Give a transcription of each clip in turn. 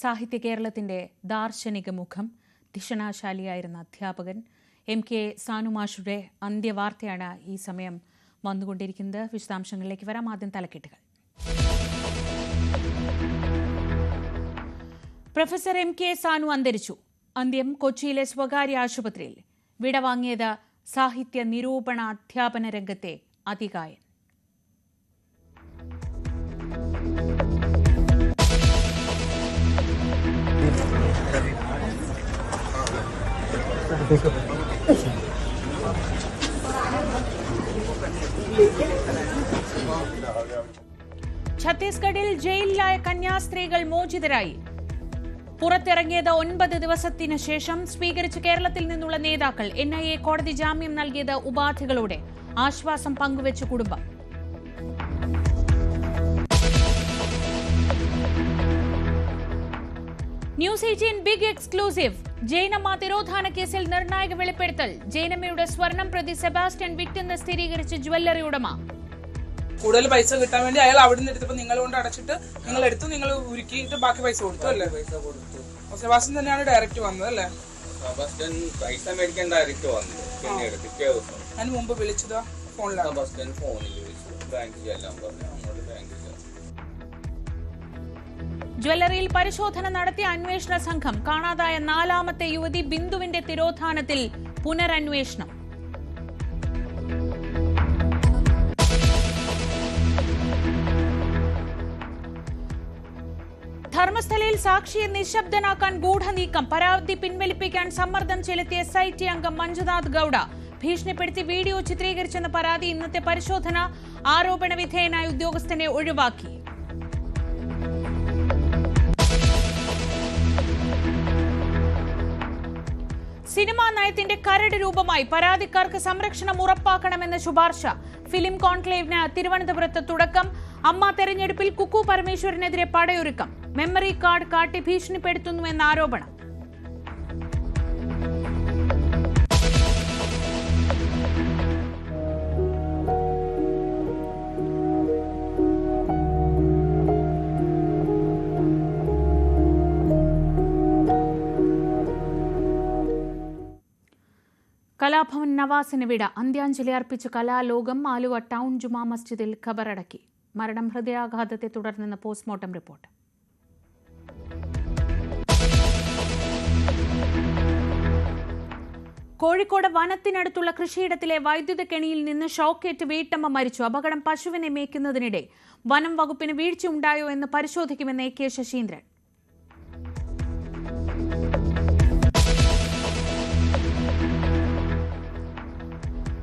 സാഹിത്യ കേരളത്തിന്റെ ദാർശനിക മുഖം, ധിഷണാശാലിയായിരുന്ന അധ്യാപകൻ MK സാനുമാഷുടെ അന്ത്യവാർത്തയാണ് ഈ സമയം വന്നുകൊണ്ടിരിക്കുന്നത്. വിശദാംശങ്ങളിലേക്ക് വരാം. ആദ്യം തലക്കെട്ടുകൾ. പ്രൊഫസർ MK സാനു അന്തരിച്ചു. അന്ത്യം കൊച്ചിയിലെ സ്വകാര്യ ആശുപത്രിയിൽ. വിടവാങ്ങിയത് സാഹിത്യ നിരൂപണ അധ്യാപന രംഗത്തെ അതികായൻ. ഛത്തീസ്ഗഡിൽ ജയിലിലായ കന്യാസ്ത്രീകൾ മോചിതരായി. പുറത്തിറങ്ങിയത് 9 ദിവസത്തിന് ശേഷം. സ്വീകരിച്ച കേരളത്തിൽ നിന്നുള്ള നേതാക്കൾ. NIA കോടതി ജാമ്യം നൽകിയത് ഉപാധികളോടെ. ആശ്വാസം പങ്കുവെച്ച കുടുംബം. News 18 big exclusive. ജൈനമ്മ തിരോധാന കേസിൽ നിർണായക വെളിപ്പെടുത്തൽ. ജൈനമ്മയുടെ സ്വർണം പ്രതി സെബാസ്റ്റ്യൻ വിറ്റെന്ന് സ്ഥിരീകരിച്ച ജ്വല്ലറി ഉടമ. കൂടുതൽ പൈസ കിട്ടാൻ വേണ്ടി അയാൾ അവിടെ നിന്ന് എടുത്തപ്പോൾ നിങ്ങൾ കൊണ്ട് അടച്ചിട്ട് നിങ്ങൾ എടുത്തു, നിങ്ങൾ ഉരുക്കിയിട്ട് ബാക്കി പൈസ കൊടുത്തു അല്ലേ? സെബാസ്റ്റ്യൻ തന്നെയാണ് ഡയറക്റ്റ് വന്നത് അല്ലേ? സെബാസ്റ്റ്യൻ പൈസ മേടിക്കാൻ ഡയറക്റ്റ് വന്നത്. പിന്നീട് പിറ്റേ ദിവസം അതിന് മുമ്പ് വിളിച്ചതാ ഫോണിലാണ്. സെബാസ്റ്റ്യൻ ഫോണിൽ വിളിച്ചു, ബാങ്കിൽ ചെല്ലാൻ പറഞ്ഞു. അങ്ങോട്ട് ബാങ്കിൽ ചെന്നു. ജ്വല്ലറിയിൽ പരിശോധന നടത്തിയ അന്വേഷണ സംഘം. കാണാതായ 4ാമത്തെ യുവതി ബിന്ദുവിന്റെ തിരോധാനത്തിൽ പുനരന്വേഷണം. ധർമ്മസ്ഥലയിൽ സാക്ഷിയെ നിശബ്ദനാക്കാൻ ഗൂഢനീക്കം. പരാതി പിൻവലിപ്പിക്കാൻ സമ്മർദ്ദം ചെലുത്തിയ SIT അംഗം മഞ്ജുനാഥ് ഗൌഡ. ഭീഷണിപ്പെടുത്തി വീഡിയോ ചിത്രീകരിച്ചെന്ന പരാതി. ഇന്നത്തെ പരിശോധന. ആരോപണ വിധേയനായ ഉദ്യോഗസ്ഥനെ ഒഴിവാക്കി. സിനിമാ നയത്തിന്റെ കരട് രൂപമായി. പരാതിക്കാർക്ക് സംരക്ഷണം ഉറപ്പാക്കണമെന്ന ശുപാർശ. ഫിലിം കോൺക്ലേവിന് തിരുവനന്തപുരത്ത് തുടക്കം. അമ്മ തെരഞ്ഞെടുപ്പിൽ കുക്കു പരമേശ്വരനെതിരെ പടയൊരുക്കം. മെമ്മറി കാർഡ് കാട്ടി ഭീഷണിപ്പെടുത്തുന്നുവെന്ന ആരോപണം. കലാഭവൻ നവാസിന് വിട. അന്ത്യാഞ്ജലി അർപ്പിച്ച കലാലോകം. ആലുവ ടൗൺ ജുമാ മസ്ജിദിൽ ഖബറടക്കി. മരണം ഹൃദയാഘാതത്തെ തുടർന്നെന്ന് പോസ്റ്റ്മോർട്ടം റിപ്പോർട്ട്. കോഴിക്കോട് വനത്തിനടുത്തുള്ള കൃഷിയിടത്തിലെ വൈദ്യുത കെണിയിൽ നിന്ന് ഷോക്കേറ്റ് വീട്ടമ്മ മരിച്ചു. അപകടം പശുവിനെ മേയ്ക്കുന്നതിനിടെ. വനം വകുപ്പിന് വീഴ്ചയുണ്ടായോ എന്ന് പരിശോധിക്കുമെന്ന് AK ശശീന്ദ്രൻ.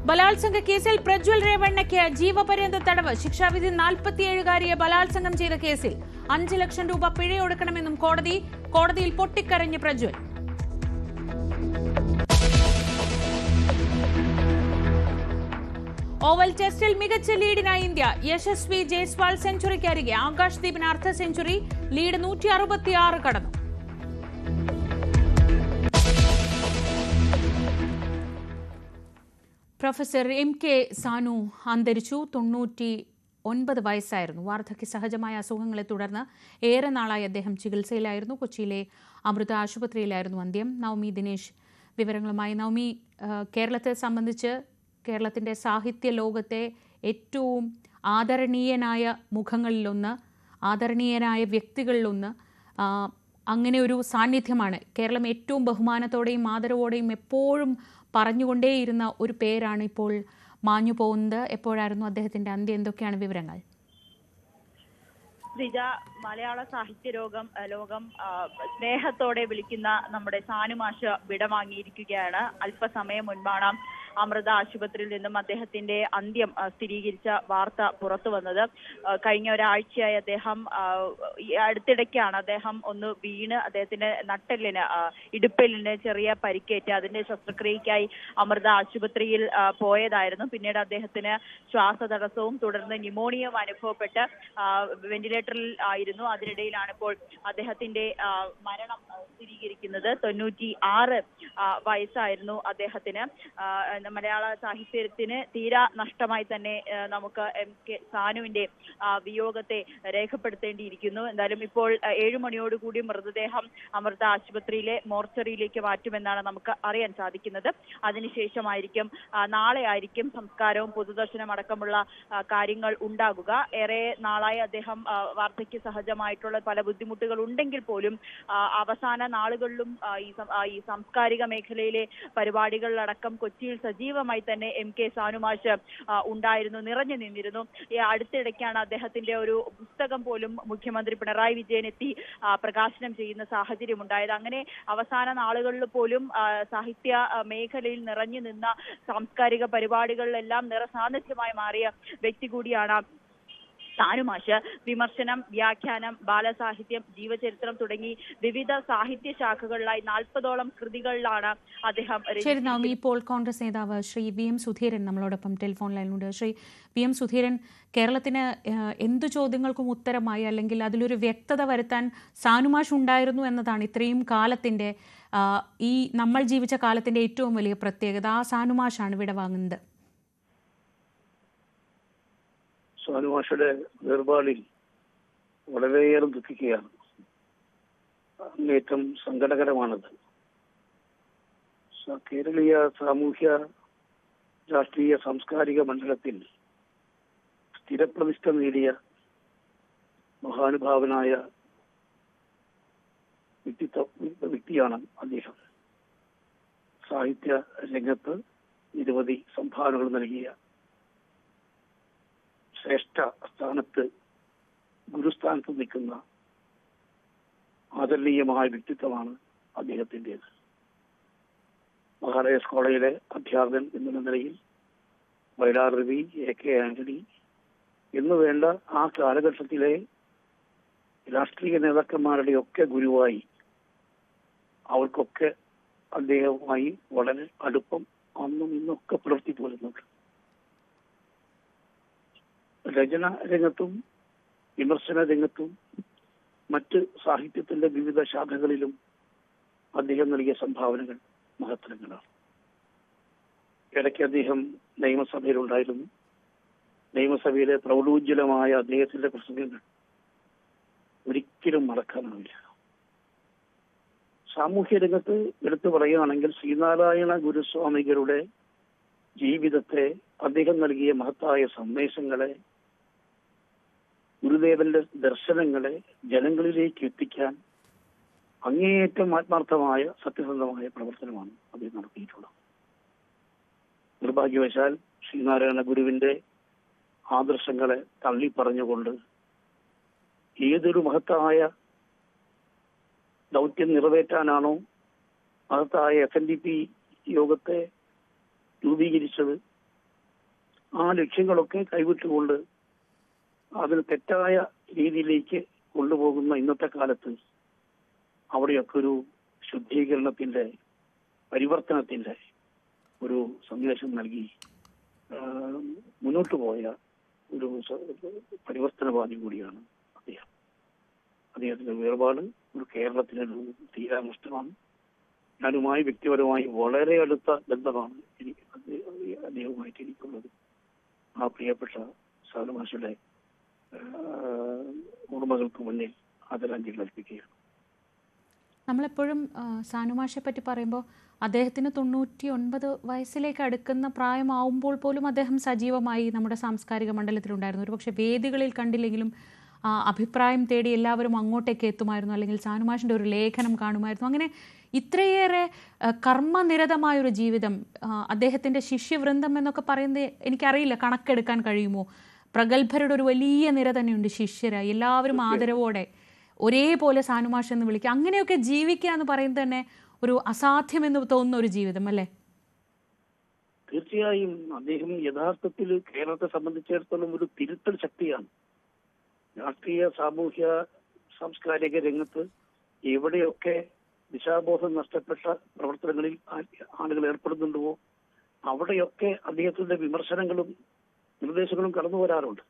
ബലാത്സംഗ കേസിൽ പ്രജ്വൽ രേവണ്ണയ്ക്ക് ജീവപര്യന്ത തടവ്. ശിക്ഷാവിധി. 47കാരിയെ ബലാത്സംഗം ചെയ്ത കേസിൽ 5 ലക്ഷം രൂപ പിഴയൊടുക്കണമെന്നും കോടതി. കോടതിയിൽ പൊട്ടിക്കരഞ്ഞ് പ്രജ്വൽ. ഓവൽ ടെസ്റ്റിൽ മികച്ച ലീഡിനായി ഇന്ത്യ. യശസ്വി ജയ്സ്വാൾ സെഞ്ചുറിക്കരികെ. ആകാശ് ദീപിന് അർദ്ധ സെഞ്ചുറി. ലീഡ് 166 കടന്നു. പ്രൊഫസർ MK സാനു അന്തരിച്ചു. 99 വയസ്സായിരുന്നു. വാർദ്ധക്യ സഹജമായ അസുഖങ്ങളെ തുടർന്ന് ഏറെ നാളായി അദ്ദേഹം ചികിത്സയിലായിരുന്നു. കൊച്ചിയിലെ അമൃത ആശുപത്രിയിലായിരുന്നു അന്ത്യം. നവമി ദിനേശ് വിവരങ്ങളുമായി. നവമി, കേരളത്തെ സംബന്ധിച്ച് കേരളത്തിൻ്റെ സാഹിത്യ ലോകത്തെ ഏറ്റവും ആദരണീയനായ മുഖങ്ങളിലൊന്ന്, ആദരണീയനായ വ്യക്തികളിലൊന്ന്, അങ്ങനെ ഒരു സാന്നിധ്യമാണ്. കേരളം ഏറ്റവും ബഹുമാനത്തോടെയും ആദരവോടെയും എപ്പോഴും പറഞ്ഞുകൊണ്ടേയിരുന്ന ഒരു പേരാണ് ഇപ്പോൾ മാഞ്ഞു പോകുന്നത്. എപ്പോഴായിരുന്നു അദ്ദേഹത്തിന്റെ അന്ത്യം? എന്തൊക്കെയാണ് വിവരങ്ങൾ? ശ്രീജ, മലയാള സാഹിത്യ ലോകം സ്നേഹത്തോടെ വിളിക്കുന്ന നമ്മുടെ സാനുമാഷ് വിടവാങ്ങിയിരിക്കുകയാണ്. അല്പസമയം മുൻപാണ് അമൃത ആശുപത്രിയിൽ നിന്നും അദ്ദേഹത്തിന്റെ അന്ത്യം സ്ഥിരീകരിച്ച വാർത്ത പുറത്തു വന്നത്. കഴിഞ്ഞ ഒരാഴ്ചയായി അദ്ദേഹം അടുത്തിടയ്ക്കാണ് അദ്ദേഹം ഒന്ന് വീണ് അദ്ദേഹത്തിന്റെ നട്ടെല്ലിന് ഇടുപ്പെല്ലിന് ചെറിയ പരിക്കേറ്റ് അതിന്റെ ശസ്ത്രക്രിയയ്ക്കായി അമൃത ആശുപത്രിയിൽ പോയതായിരുന്നു. പിന്നീട് അദ്ദേഹത്തിന് ശ്വാസതടസ്സവും തുടർന്ന് ന്യൂമോണിയയും അനുഭവപ്പെട്ട് വെന്റിലേറ്ററിൽ ആയിരുന്നു. അതിനിടയിലാണ് ഇപ്പോൾ അദ്ദേഹത്തിന്റെ മരണം സ്ഥിരീകരിക്കുന്നത്. 96 വയസ്സായിരുന്നു അദ്ദേഹത്തിന്. മലയാള സാഹിത്യത്തിന് തീരാ നഷ്ടമായി തന്നെ നമുക്ക് MK സാനുവിന്റെ വിയോഗത്തെ രേഖപ്പെടുത്തേണ്ടിയിരിക്കുന്നു. എന്തായാലും ഇപ്പോൾ 7 മണിയോടുകൂടി മൃതദേഹം അമൃത ആശുപത്രിയിലെ മോർച്ചറിയിലേക്ക് മാറ്റുമെന്നാണ് നമുക്ക് അറിയാൻ സാധിക്കുന്നത്. അതിനുശേഷമായിരിക്കും നാളെ ആയിരിക്കും സംസ്കാരവും പൊതുദർശനം അടക്കമുള്ള കാര്യങ്ങൾ ഉണ്ടാകുക. ഏറെ നാളായി അദ്ദേഹം വാർദ്ധക്യ സഹജമായിട്ടുള്ള പല ബുദ്ധിമുട്ടുകൾ ഉണ്ടെങ്കിൽ പോലും അവസാന നാളുകളിലും ഈ സാംസ്കാരിക മേഖലയിലെ പരിപാടികളിലടക്കം കൊച്ചിയിൽ സജീവമായി തന്നെ MK സാനുമാഷ് ഉണ്ടായിരുന്നു, നിറഞ്ഞു നിന്നിരുന്നു. ഈ അടുത്തിടയ്ക്കാണ് അദ്ദേഹത്തിന്റെ ഒരു പുസ്തകം പോലും മുഖ്യമന്ത്രി പിണറായി വിജയൻ എത്തി പ്രകാശനം ചെയ്യുന്ന സാഹചര്യം ഉണ്ടായത്. അങ്ങനെ അവസാന നാളുകളിൽ പോലും സാഹിത്യ മേഖലയിൽ നിറഞ്ഞു നിന്ന സാംസ്കാരിക പരിപാടികളിലെല്ലാം നിറസാന്നിധ്യമായി മാറിയ വ്യക്തി കൂടിയാണ് സാനുമാഷ്. വിമർശനം, വ്യാഖ്യാനം, ബാലസാഹിത്യം, ജീവചരിത്രം തുടങ്ങി വിവിധ സാഹിത്യ ശാഖകളിലായി 40ഓളം കൃതികളിലാണ് അദ്ദേഹം. ശരി നവമി, ഇപ്പോൾ കോൺഗ്രസ് നേതാവ് ശ്രീ VM സുധീരൻ നമ്മളോടൊപ്പം ടെലിഫോൺ ലൈനിലുണ്ട്. ശ്രീ VM സുധീരൻ, കേരളത്തിന് എന്തു ചോദ്യങ്ങൾക്കും ഉത്തരമായി അല്ലെങ്കിൽ അതിലൊരു വ്യക്തത വരുത്താൻ സാനുമാഷ് ഉണ്ടായിരുന്നു എന്നതാണ് ഇത്രയും കാലത്തിന്റെ ഈ നമ്മൾ ജീവിച്ച കാലത്തിന്റെ ഏറ്റവും വലിയ പ്രത്യേകത. ആ സാനുമാഷാണ് വിടവാങ്ങുന്നത്. സാനുമാഷയുടെ വേർപാടിൽ വളരെയേറെ ദുഃഖിക്കുകയാണ്. അങ്ങേറ്റം സങ്കടകരമാണത്. കേരളീയ സാമൂഹ്യ രാഷ്ട്രീയ സാംസ്കാരിക മണ്ഡലത്തിൽ സ്ഥിരപ്രതിഷ്ഠ നേടിയ മഹാനുഭാവനായ വ്യക്തിയാണ് അദ്ദേഹം. സാഹിത്യ രംഗത്ത് നിരവധി സംഭാവനകൾ നൽകിയ ശ്രേഷ്ഠ സ്ഥാനത്ത്, ഗുരുസ്ഥാനത്ത് നിൽക്കുന്ന ആദരണീയമായ വ്യക്തിത്വമാണ് അദ്ദേഹത്തിൻ്റെത്. മഹാരാജാസ് കോളേജിലെ അധ്യാപകൻ എന്ന നിലയിൽ വയലാർ രവി, AK ആന്റണി എന്നുവേണ്ട ആ കാലഘട്ടത്തിലെ രാഷ്ട്രീയ നേതാക്കന്മാരുടെയൊക്കെ ഗുരുവായി, അവർക്കൊക്കെ അദ്ദേഹവുമായി വളരെ അടുപ്പം അന്നും ഇന്നൊക്കെ പുലർത്തി പോരുന്നുണ്ട്. രചന രംഗത്തും വിമർശന രംഗത്തും മറ്റ് സാഹിത്യത്തിന്റെ വിവിധ ശാഖകളിലും അദ്ദേഹം നൽകിയ സംഭാവനകൾ മഹത്തരങ്ങളാണ്. ഇടയ്ക്ക് അദ്ദേഹം നിയമസഭയിലുണ്ടായിരുന്നു. നിയമസഭയിലെ പ്രൗഢോജ്വലമായ അദ്ദേഹത്തിന്റെ പ്രസംഗങ്ങൾ ഒരിക്കലും മറക്കാനാവില്ല. സാമൂഹ്യ രംഗത്ത് എടുത്തു പറയുകയാണെങ്കിൽ ശ്രീനാരായണ ഗുരുസ്വാമികളുടെ ജീവിതത്തെ, അദ്ദേഹം നൽകിയ മഹത്തായ സന്ദേശങ്ങളെ, ഗുരുദേവന്റെ ദർശനങ്ങളെ ജനങ്ങളിലേക്ക് എത്തിക്കാൻ അങ്ങേയറ്റം ആത്മാർത്ഥമായ സത്യസന്ധമായ പ്രവർത്തനമാണ് അദ്ദേഹം നടത്തിയിട്ടുള്ളത്. നിർഭാഗ്യവശാൽ ശ്രീനാരായണ ഗുരുവിന്റെ ആദർശങ്ങളെ തള്ളിപ്പറഞ്ഞുകൊണ്ട് ഏതൊരു മഹത്തായ ദൗത്യം നിറവേറ്റാനാണോ മഹത്തായ FNDP യോഗത്തെ രൂപീകരിച്ചത്, ആ ലക്ഷ്യങ്ങളൊക്കെ കൈവിട്ടുകൊണ്ട് അതിന് തെറ്റായ രീതിയിലേക്ക് കൊണ്ടുപോകുന്ന ഇന്നത്തെ കാലത്ത് അവിടെയൊക്കെ ഒരു ശുദ്ധീകരണത്തിന്റെ, പരിവർത്തനത്തിന്റെ ഒരു സന്ദേശം നൽകി മുന്നോട്ട് പോയ ഒരു പരിവർത്തനവാദി കൂടിയാണ് അദ്ദേഹം. അദ്ദേഹത്തിന്റെ വേർപാട് ഒരു കേരളത്തിനൊരു തീരാ നഷ്ടമാണ്. ഞാനുമായി വ്യക്തിപരമായി വളരെ അടുത്ത ബന്ധമാണ് അദ്ദേഹവുമായിട്ട് എനിക്കുള്ളത്. ആ പ്രിയപ്പെട്ട സാനുമാഷയുടെ ഓർമ്മകൾക്ക് മുന്നിൽ ആദരാഞ്ജലി അർപ്പിക്കുകയാണ്. നമ്മളെപ്പോഴും സാനുമാഷെ പറ്റി പറയുമ്പോൾ അദ്ദേഹത്തിന് 99 വയസ്സിലേക്ക് അടുക്കുന്ന പ്രായമാവുമ്പോൾ പോലും അദ്ദേഹം സജീവമായി നമ്മുടെ സാംസ്കാരിക മണ്ഡലത്തിലുണ്ടായിരുന്നു. ഒരുപക്ഷെ വേദികളിൽ കണ്ടില്ലെങ്കിലും അഭിപ്രായം തേടി എല്ലാവരും അങ്ങോട്ടേക്ക് എത്തുമായിരുന്നു, അല്ലെങ്കിൽ സാനുമാഷിൻ്റെ ഒരു ലേഖനം കാണുമായിരുന്നു. അങ്ങനെ ഇത്രയേറെ കർമ്മനിരതമായൊരു ജീവിതം, അദ്ദേഹത്തിൻ്റെ ശിഷ്യവൃന്ദം എന്നൊക്കെ പറയുന്നത് എനിക്കറിയില്ല, കണക്കെടുക്കാൻ കഴിയുമോ? പ്രഗത്ഭരുടെ ഒരു വലിയ നിര തന്നെയുണ്ട് ശിഷ്യരായി, എല്ലാവരും ആദരവോടെ ഒരേപോലെ സാനുമാഷ് എന്ന് വിളിക്കുക. അങ്ങനെയൊക്കെ ജീവിക്കുക എന്ന് പറയുന്നത് തന്നെ ഒരു അസാധ്യമെന്ന് തോന്നുന്ന ഒരു ജീവിതം അല്ലേ? തീർച്ചയായും അദ്ദേഹം യഥാർത്ഥത്തിൽ കേരളത്തെ സംബന്ധിച്ചിടത്തോളം ഒരു തിരുത്തൽ ശക്തിയാണ്. രാഷ്ട്രീയ സാമൂഹ്യ സാംസ്കാരിക രംഗത്ത് എവിടെയൊക്കെ ദിശാബോധം നഷ്ടപ്പെട്ട പ്രവർത്തനങ്ങളിൽ ആളുകൾ ഏർപ്പെടുന്നുണ്ടോ അവിടെയൊക്കെ അദ്ദേഹത്തിന്റെ വിമർശനങ്ങളും നിർദ്ദേശങ്ങളും കടന്നു വരാറുണ്ട്.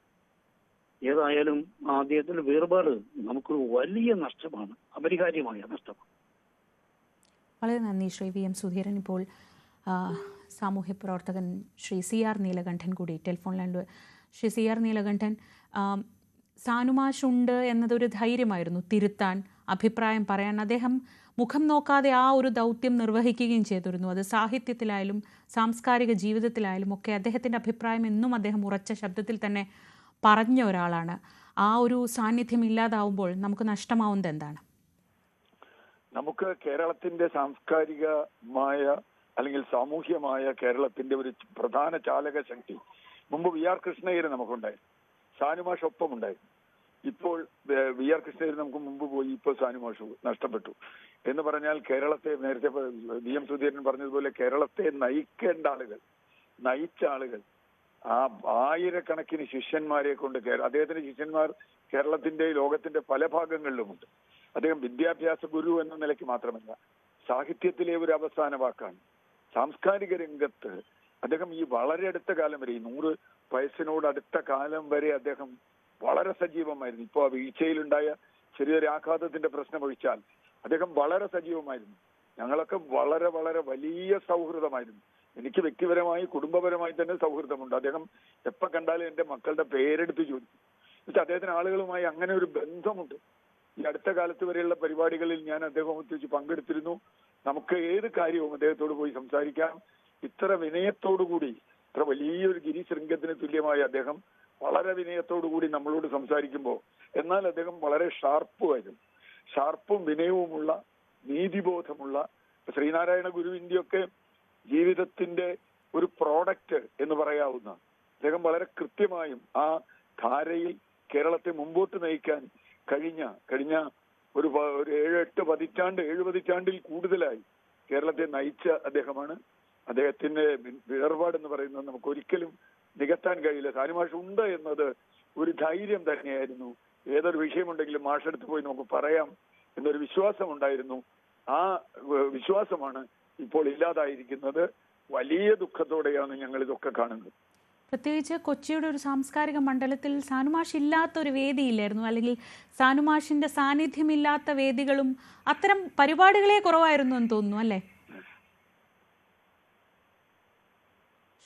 ഏതായാലും അദ്ദേഹത്തിന്റെ വേർപാട് നമുക്കൊരു വലിയ നഷ്ടമാണ്, അപരിഹാര്യമായ നഷ്ടമാണ്. വളരെ നന്ദി ശ്രീ VM സുധീരൻ. ഇപ്പോൾ സാമൂഹ്യ പ്രവർത്തകൻ ശ്രീ CR നീലകണ്ഠൻ കൂടി ടെലിഫോൺ ലൈനിൽ. ശ്രീ CR നീലകണ്ഠൻ, സാനുമാഷുണ്ട് എന്നതൊരു ധൈര്യമായിരുന്നു തിരുത്താൻ, അഭിപ്രായം പറയാൻ. അദ്ദേഹം മുഖം നോക്കാതെ ആ ഒരു ദൗത്യം നിർവഹിക്കുകയും ചെയ്തിരുന്നു. അത് സാഹിത്യത്തിലായാലും സാംസ്കാരിക ജീവിതത്തിലായാലും ഒക്കെ അദ്ദേഹത്തിൻ്റെ അഭിപ്രായം എന്നും അദ്ദേഹം ഉറച്ച ശബ്ദത്തിൽ തന്നെ പറഞ്ഞ ഒരാളാണ്. ആ ഒരു സാന്നിധ്യം ഇല്ലാതാവുമ്പോൾ നമുക്ക് നഷ്ടമാവുന്നത് എന്താണ്? നമുക്ക് കേരളത്തിന്റെ സാംസ്കാരികമായ അല്ലെങ്കിൽ സാമൂഹ്യമായ കേരളത്തിന്റെ ഒരു പ്രധാന ചാലക ശക്തി മുമ്പ് VR കൃഷ്ണയ്യർ നമുക്കുണ്ടായിരുന്നു, സാനുമാഷ് ഒപ്പം ഉണ്ടായിരുന്നു. ഇപ്പോൾ VR കൃഷ്ണയ്യർ നമുക്ക് മുമ്പ് പോയി, ഇപ്പോൾ സാനുമാഷ് നഷ്ടപ്പെട്ടു എന്ന് പറഞ്ഞാൽ കേരളത്തെ, നേരത്തെ VM സുധീരൻ പറഞ്ഞതുപോലെ, കേരളത്തെ നയിക്കേണ്ട ആളുകൾ, നയിച്ച ആളുകൾ, ആ ആയിരക്കണക്കിന് ശിഷ്യന്മാരെ കൊണ്ട് അദ്ദേഹത്തിന്റെ ശിഷ്യന്മാർ കേരളത്തിന്റെ ലോകത്തിന്റെ പല ഭാഗങ്ങളിലുമുണ്ട്. അദ്ദേഹം വിദ്യാഭ്യാസ ഗുരു എന്ന നിലയ്ക്ക് മാത്രമല്ല, സാഹിത്യത്തിലെ ഒരു അവസാന വാക്കാണ്. സാംസ്കാരിക രംഗത്ത് അദ്ദേഹം ഈ വളരെ അടുത്ത കാലം വരെ, ഈ 100 വയസ്സിനോട് അടുത്ത കാലം വരെ അദ്ദേഹം വളരെ സജീവമായിരുന്നു. ഇപ്പോൾ ആ വീഴ്ചയിലുണ്ടായ ചെറിയൊരു ആഘാതത്തിന്റെ പ്രശ്നം ഒഴിച്ചാൽ അദ്ദേഹം വളരെ സജീവമായിരുന്നു. ഞങ്ങളൊക്കെ വളരെ വളരെ വലിയ സൗഹൃദമായിരുന്നു. എനിക്ക് വ്യക്തിപരമായി കുടുംബപരമായി തന്നെ സൗഹൃദമുണ്ട്. അദ്ദേഹം എപ്പോൾ കണ്ടാലും എൻ്റെ മക്കളുടെ പേരെടുത്ത് ചോദിക്കും. എന്നിട്ട് അദ്ദേഹത്തിന് ആളുകളുമായി അങ്ങനെ ഒരു ബന്ധമുണ്ട്. ഈ അടുത്ത കാലത്ത് വരെയുള്ള പരിപാടികളിൽ ഞാൻ അദ്ദേഹത്തെ വെച്ച് പങ്കെടുത്തിരുന്നു. നമുക്ക് ഏത് കാര്യവും അദ്ദേഹത്തോട് പോയി സംസാരിക്കാം. ഇത്ര വിനയത്തോടുകൂടി, ഇത്ര വലിയൊരു ഗിരിശൃംഗത്തിന് തുല്യമായ അദ്ദേഹം വളരെ വിനയത്തോടുകൂടി നമ്മളോട് സംസാരിക്കുമ്പോൾ, എന്നാൽ അദ്ദേഹം വളരെ ഷാർപ്പുമായിരുന്നു. ഷാർപ്പും വിനയവുമുള്ള, നീതിബോധമുള്ള, ശ്രീനാരായണ ഗുരുവിൻ്റെയൊക്കെ ജീവിതത്തിന്റെ ഒരു പ്രോഡക്റ്റ് എന്ന് പറയാവുന്ന അദ്ദേഹം വളരെ കൃത്യമായും ആ ധാരയിൽ കേരളത്തെ മുമ്പോട്ട് നയിക്കാൻ കഴിഞ്ഞ ഒരു 7 പതിറ്റാണ്ടിൽ കൂടുതലായി കേരളത്തെ നയിച്ച അദ്ദേഹമാണ്. അദ്ദേഹത്തിന്റെ വേർപാടെന്ന് പറയുന്നത് നമുക്ക് ഒരിക്കലും നികത്താൻ കഴിയില്ല. സാനുമാഷ് ഉണ്ട് എന്നത് ഒരു ധൈര്യം തന്നെയായിരുന്നു. ഏതൊരു വിഷയമുണ്ടെങ്കിലും മാഷെടുത്ത് പോയി നമുക്ക് പറയാം എന്നൊരു വിശ്വാസം ഉണ്ടായിരുന്നു. ആ വിശ്വാസമാണ് ഇപ്പോൾ ഇല്ലാതായിരിക്കുന്നത്. വലിയ ദുഃഖത്തോടെയാണ് ഞങ്ങൾ ഇതൊക്കെ കാണുന്നത്. പ്രത്യേകിച്ച് കൊച്ചിയുടെ ഒരു സാംസ്കാരിക മണ്ഡലത്തിൽ സാനുമാഷ് ഇല്ലാത്തൊരു വേദിയില്ലായിരുന്നു, അല്ലെങ്കിൽ സാനുമാഷിന്റെ സാന്നിധ്യമില്ലാത്ത വേദികളും അത്തരം പരിപാടികളെ കുറവായിരുന്നു എന്ന് തോന്നുന്നു, അല്ലേ?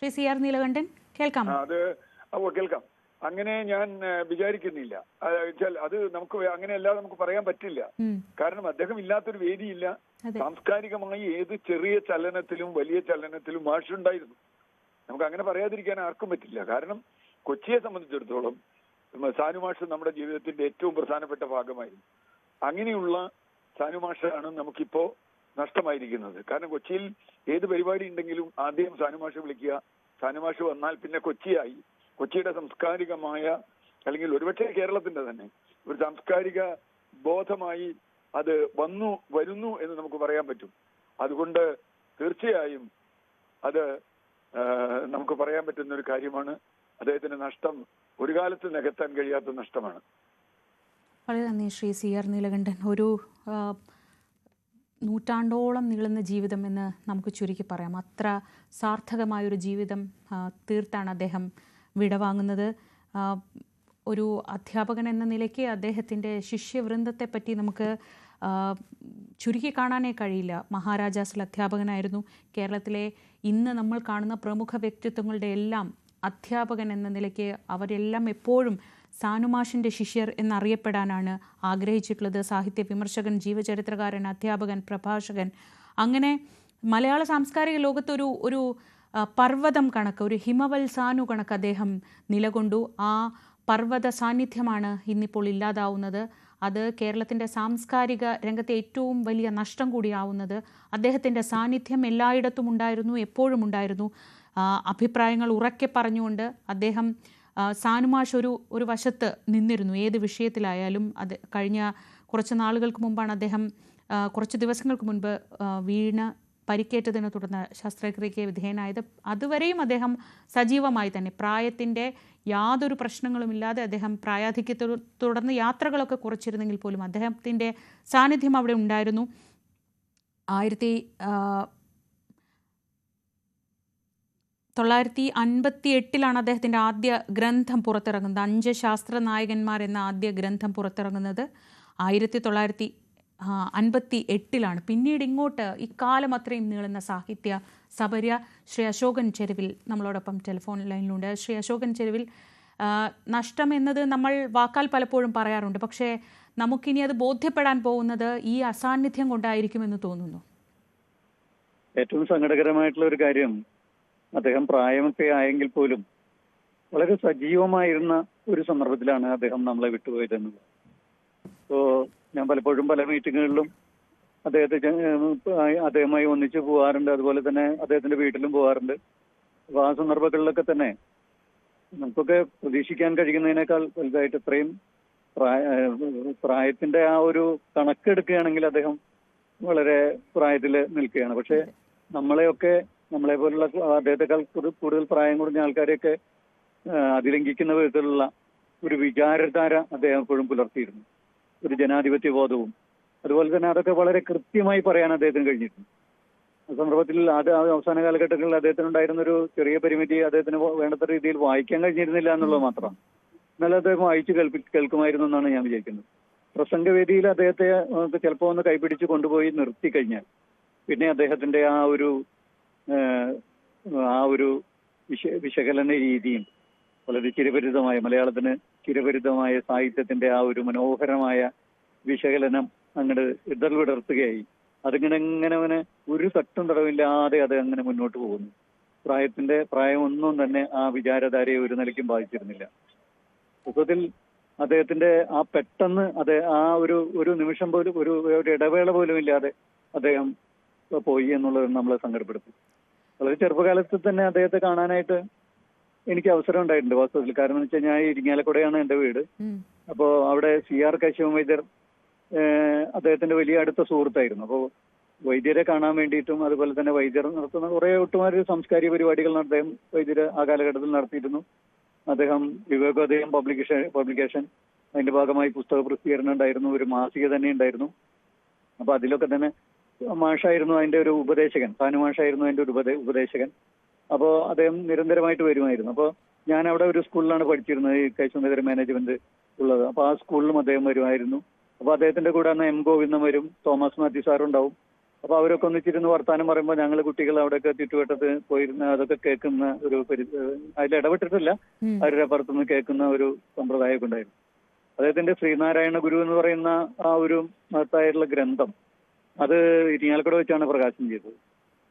ശ്രീ CR നീലകണ്ഠൻ, കേൾക്കാം? കേൾക്കാം. അങ്ങനെ ഞാൻ വിചാരിക്കുന്നില്ല. അത് നമുക്ക് അങ്ങനെയല്ലാതെ നമുക്ക് പറയാൻ പറ്റില്ല. കാരണം അദ്ദേഹം ഇല്ലാത്തൊരു വേദിയില്ല. സാംസ്കാരികമായി ഏത് ചെറിയ ചലനത്തിലും വലിയ ചലനത്തിലും മാഷുണ്ടായിരുന്നു. നമുക്ക് അങ്ങനെ പറയാതിരിക്കാൻ ആർക്കും പറ്റില്ല. കാരണം കൊച്ചിയെ സംബന്ധിച്ചിടത്തോളം സാനുമാഷ് നമ്മുടെ ജീവിതത്തിന്റെ ഏറ്റവും പ്രധാനപ്പെട്ട ഭാഗമായിരുന്നു. അങ്ങനെയുള്ള സാനുമാഷാണ് നമുക്കിപ്പോ നഷ്ടമായിരിക്കുന്നത്. കാരണം കൊച്ചിയിൽ ഏത് പരിപാടി ഉണ്ടെങ്കിലും ആദ്യം സാനുമാഷ് വിളിക്കുക. സാനുമാഷ് വന്നാൽ പിന്നെ കൊച്ചിയായി. കൊച്ചിയുടെ സാംസ്കാരികമായ, അല്ലെങ്കിൽ ഒരുപക്ഷെ കേരളത്തിന്റെ തന്നെ ഒരു സാംസ്കാരിക ബോധമായി അത് വരുന്നു എന്ന് നമുക്ക് പറയാൻ പറ്റും. അതുകൊണ്ട് തീർച്ചയായും അത് നമുക്ക് പറയാൻ പറ്റുന്ന ഒരു കാര്യമാണ്. അദ്ദേഹത്തിന്റെ നഷ്ടം ഒരു കാലത്ത് നികത്താൻ കഴിയാത്ത നഷ്ടമാണ്. വളരെ നന്ദി ശ്രീ CR നീലകണ്ഠൻ. ഒരു നൂറ്റാണ്ടോളം നീളുന്ന ജീവിതം എന്ന് നമുക്ക് ചുരുക്കി പറയാം. അത്ര സാർത്ഥകമായൊരു ജീവിതം തീർത്താണ് അദ്ദേഹം വിടവാങ്ങുന്നത്. ഒരു അധ്യാപകൻ എന്ന നിലയ്ക്ക് അദ്ദേഹത്തിൻ്റെ ശിഷ്യവൃന്ദത്തെപ്പറ്റി നമുക്ക് ചുരുക്കി കാണാനേ കഴിയില്ല. മഹാരാജാസിൽ അധ്യാപകനായിരുന്നു. കേരളത്തിലെ ഇന്ന് നമ്മൾ കാണുന്ന പ്രമുഖ വ്യക്തിത്വങ്ങളുടെ എല്ലാം അധ്യാപകൻ എന്ന നിലയ്ക്ക് അവരെല്ലാം എപ്പോഴും സാനുമാഷിൻ്റെ ശിഷ്യർ എന്നറിയപ്പെടാനാണ് ആഗ്രഹിച്ചിട്ടുള്ളത്. സാഹിത്യ വിമർശകൻ, ജീവചരിത്രകാരൻ, അധ്യാപകൻ, പ്രഭാഷകൻ, അങ്ങനെ മലയാള സാംസ്കാരിക ലോകത്തൊരു ഒരു പർവ്വതം കണക്ക്, ഒരു ഹിമവൽ സാനു കണക്ക് അദ്ദേഹം നിലകൊണ്ടു. ആ പർവ്വത സാന്നിധ്യമാണ് ഇന്നിപ്പോൾ ഇല്ലാതാവുന്നത്. അത് കേരളത്തിൻ്റെ സാംസ്കാരിക രംഗത്തെ ഏറ്റവും വലിയ നഷ്ടം കൂടിയാവുന്നത്. അദ്ദേഹത്തിൻ്റെ സാന്നിധ്യം എല്ലായിടത്തും ഉണ്ടായിരുന്നു, എപ്പോഴും ഉണ്ടായിരുന്നു. അഭിപ്രായങ്ങൾ ഉറക്കെ പറഞ്ഞുകൊണ്ട് അദ്ദേഹം, സാനുമാഷ് ഒരു വശത്ത് നിന്നിരുന്നു ഏത് വിഷയത്തിലായാലും. അത് കഴിഞ്ഞ കുറച്ച് നാളുകൾക്ക് മുമ്പാണ് അദ്ദേഹം, കുറച്ച് ദിവസങ്ങൾക്ക് മുൻപ് വീണ് പരിക്കേറ്റതിനെ തുടർന്ന് ശസ്ത്രക്രിയയ്ക്ക് വിധേയനായത്. അതുവരെയും അദ്ദേഹം സജീവമായി തന്നെ, പ്രായത്തിൻ്റെ യാതൊരു പ്രശ്നങ്ങളുമില്ലാതെ അദ്ദേഹം പ്രായാധിക്യത്തെ തുടർന്ന് യാത്രകളൊക്കെ കുറച്ചിരുന്നെങ്കിൽ പോലും അദ്ദേഹത്തിൻ്റെ സാന്നിധ്യം അവിടെ ഉണ്ടായിരുന്നു. 1958 അദ്ദേഹത്തിൻ്റെ ആദ്യ ഗ്രന്ഥം പുറത്തിറങ്ങുന്നത്. 5 ശാസ്ത്ര നായകന്മാർ എന്ന ആദ്യ ഗ്രന്ഥം പുറത്തിറങ്ങുന്നത് 1958. പിന്നീട് ഇങ്ങോട്ട് ഇക്കാലം അത്രയും നീളുന്ന സാഹിത്യ സബര്യ. ശ്രീ അശോകൻ ചെരുവിൽ നമ്മളോടൊപ്പം ടെലിഫോൺ ലൈനിലുണ്ട്. ശ്രീ അശോകൻ ചെരുവിൽ, നഷ്ടം എന്നത് നമ്മൾ വാക്കാൽ പലപ്പോഴും പറയാറുണ്ട്, പക്ഷേ നമുക്കിനി അത് ബോധ്യപ്പെടാൻ പോകുന്നത് ഈ അസാന്നിധ്യം കൊണ്ടായിരിക്കുമെന്ന് തോന്നുന്നു. ഏറ്റവും സങ്കടകരമായിട്ടുള്ള ഒരു കാര്യം, അദ്ദേഹം പ്രായമൊക്കെ ആയെങ്കിൽ പോലും വളരെ സജീവമായിരുന്ന ഒരു സന്ദർഭത്തിലാണ് അദ്ദേഹം നമ്മളെ വിട്ടുപോയതെന്നത്. അപ്പോൾ ഞാൻ പലപ്പോഴും പല മീറ്റിങ്ങുകളിലും അദ്ദേഹവുമായി ഒന്നിച്ച് പോകാറുണ്ട്, അതുപോലെ തന്നെ അദ്ദേഹത്തിന്റെ വീട്ടിലും പോകാറുണ്ട്. അപ്പോൾ ആ സന്ദർഭങ്ങളിലൊക്കെ തന്നെ നമുക്കൊക്കെ പ്രതീക്ഷിക്കാൻ കഴിയുന്നതിനേക്കാൾ വലുതായിട്ട് ഇത്രയും പ്രായത്തിന്റെ ആ ഒരു കണക്കെടുക്കുകയാണെങ്കിൽ അദ്ദേഹം വളരെ പ്രായത്തിൽ നിൽക്കുകയാണ്. പക്ഷെ നമ്മളെ പോലുള്ള അദ്ദേഹത്തെക്കാൾ കൂടുതൽ പ്രായം കുറഞ്ഞ ആൾക്കാരെയൊക്കെ അതിലംഘിക്കുന്ന വിധത്തിലുള്ള ഒരു വിചാരധാര അദ്ദേഹം എപ്പോഴും പുലർത്തിയിരുന്നു. ഒരു ജനാധിപത്യ ബോധവും അതുപോലെ തന്നെ അതൊക്കെ വളരെ കൃത്യമായി പറയാൻ അദ്ദേഹത്തിന് കഴിഞ്ഞിട്ടുണ്ട്. ആ സന്ദർഭത്തിൽ അവസാന കാലഘട്ടങ്ങളിൽ അദ്ദേഹത്തിനുണ്ടായിരുന്ന ഒരു ചെറിയ പരിമിതി അദ്ദേഹത്തിന് വേണ്ടത്ര രീതിയിൽ വായിക്കാൻ കഴിഞ്ഞിരുന്നില്ല എന്നുള്ളത് മാത്രമാണ്. എന്നാലും അദ്ദേഹം വായിച്ച് കേൾക്കുമായിരുന്നു എന്നാണ് ഞാൻ വിചാരിക്കുന്നത്. പ്രസംഗവേദിയിൽ അദ്ദേഹത്തെ ചിലപ്പോൾ ഒന്ന് കൈപിടിച്ച് കൊണ്ടുപോയി നിർത്തി കഴിഞ്ഞാൽ പിന്നെ അദ്ദേഹത്തിന്റെ ആ ഒരു വിശകലന രീതിയും വളരെ ചിരപരിതമായ, മലയാളത്തിന് ചിരപരിതമായ സാഹിത്യത്തിന്റെ ആ ഒരു മനോഹരമായ വിശകലനം അങ്ങോട്ട് ഇടർവിടർത്തുകയായി. അതിങ്ങനെ അവന് ഒരു തട്ടും തടവില്ലാതെ അത് അങ്ങനെ മുന്നോട്ട് പോകുന്നു. പ്രായമൊന്നും തന്നെ ആ വിചാരധാരയെ ഒരു നിലയ്ക്കും ബാധിച്ചിരുന്നില്ല. മൊത്തത്തിൽ അദ്ദേഹത്തിന്റെ ആ പെട്ടെന്ന് ആ ഒരു നിമിഷം പോലും ഒരു ഇടവേള പോലും ഇല്ലാതെ അദ്ദേഹം പോയി എന്നുള്ളത് നമ്മളെ സങ്കടപ്പെടുത്തി. വളരെ ചെറുപ്പകാലത്ത് തന്നെ അദ്ദേഹത്തെ കാണാനായിട്ട് എനിക്ക് അവസരം ഉണ്ടായിട്ടുണ്ട് വാസ്തവത്തിൽ. കാരണം എന്ന് വെച്ച് കഴിഞ്ഞാൽ ഇരിങ്ങാലക്കുടയാണ് എൻ്റെ വീട്. അപ്പോൾ അവിടെ CR കശിവൻ വൈദ്യർ അദ്ദേഹത്തിന്റെ വലിയ അടുത്ത സുഹൃത്തായിരുന്നു. അപ്പോൾ വൈദ്യരെ കാണാൻ വേണ്ടിയിട്ടും അതുപോലെ തന്നെ വൈദ്യർ നടത്തുന്ന ഒട്ടുമാതിരി സാംസ്കാരിക പരിപാടികൾ അദ്ദേഹം വൈദ്യര് ആ കാലഘട്ടത്തിൽ നടത്തിയിരുന്നു. അദ്ദേഹം വിവേകോദയം പബ്ലിക്കേഷൻ അതിന്റെ ഭാഗമായി പുസ്തക പ്രസിദ്ധീകരണം ഉണ്ടായിരുന്നു, ഒരു മാസിക തന്നെ ഉണ്ടായിരുന്നു. അപ്പൊ അതിലൊക്കെ തന്നെ മാഷായിരുന്നു അതിന്റെ ഒരു ഉപദേശകൻ, സാനു മാഷായിരുന്നു അതിന്റെ ഒരു ഉപദേശകൻ. അപ്പോൾ അദ്ദേഹം നിരന്തരമായിട്ട് വരുമായിരുന്നു. അപ്പോൾ ഞാൻ അവിടെ ഒരു സ്കൂളിലാണ് പഠിച്ചിരുന്നത്, ഈ കൈസമേതര മാനേജ്മെന്റ് ഉള്ളത്. അപ്പോൾ ആ സ്കൂളിലും അദ്ദേഹം വരുമായിരുന്നു. അപ്പോൾ അദ്ദേഹത്തിന്റെ കൂടെ അന്ന് M. ഗോവിന്ദൻ വരും, തോമസ് മാത്യു സാറും ഉണ്ടാവും. അപ്പോൾ അവരൊക്കെ ഒന്നിച്ചിരുന്ന് വർത്താനം പറയുമ്പോൾ ഞങ്ങൾ കുട്ടികൾ അവിടെയൊക്കെ ചുറ്റുവട്ടത്ത് പോയിരുന്ന അതൊക്കെ കേൾക്കുന്ന ഒരു അതിൽ ഇടപെട്ടിട്ടില്ല, അവരുടെ പുറത്തുനിന്ന് കേൾക്കുന്ന ഒരു സമ്പ്രദായമൊക്കെ ഉണ്ടായിരുന്നു. അദ്ദേഹത്തിന്റെ ശ്രീനാരായണ ഗുരു എന്ന് പറയുന്ന ആ ഒരു മഹത്തായിട്ടുള്ള ഗ്രന്ഥം അത് ഇരിങ്ങാലക്കുട വെച്ചാണ് പ്രകാശനം ചെയ്തത്.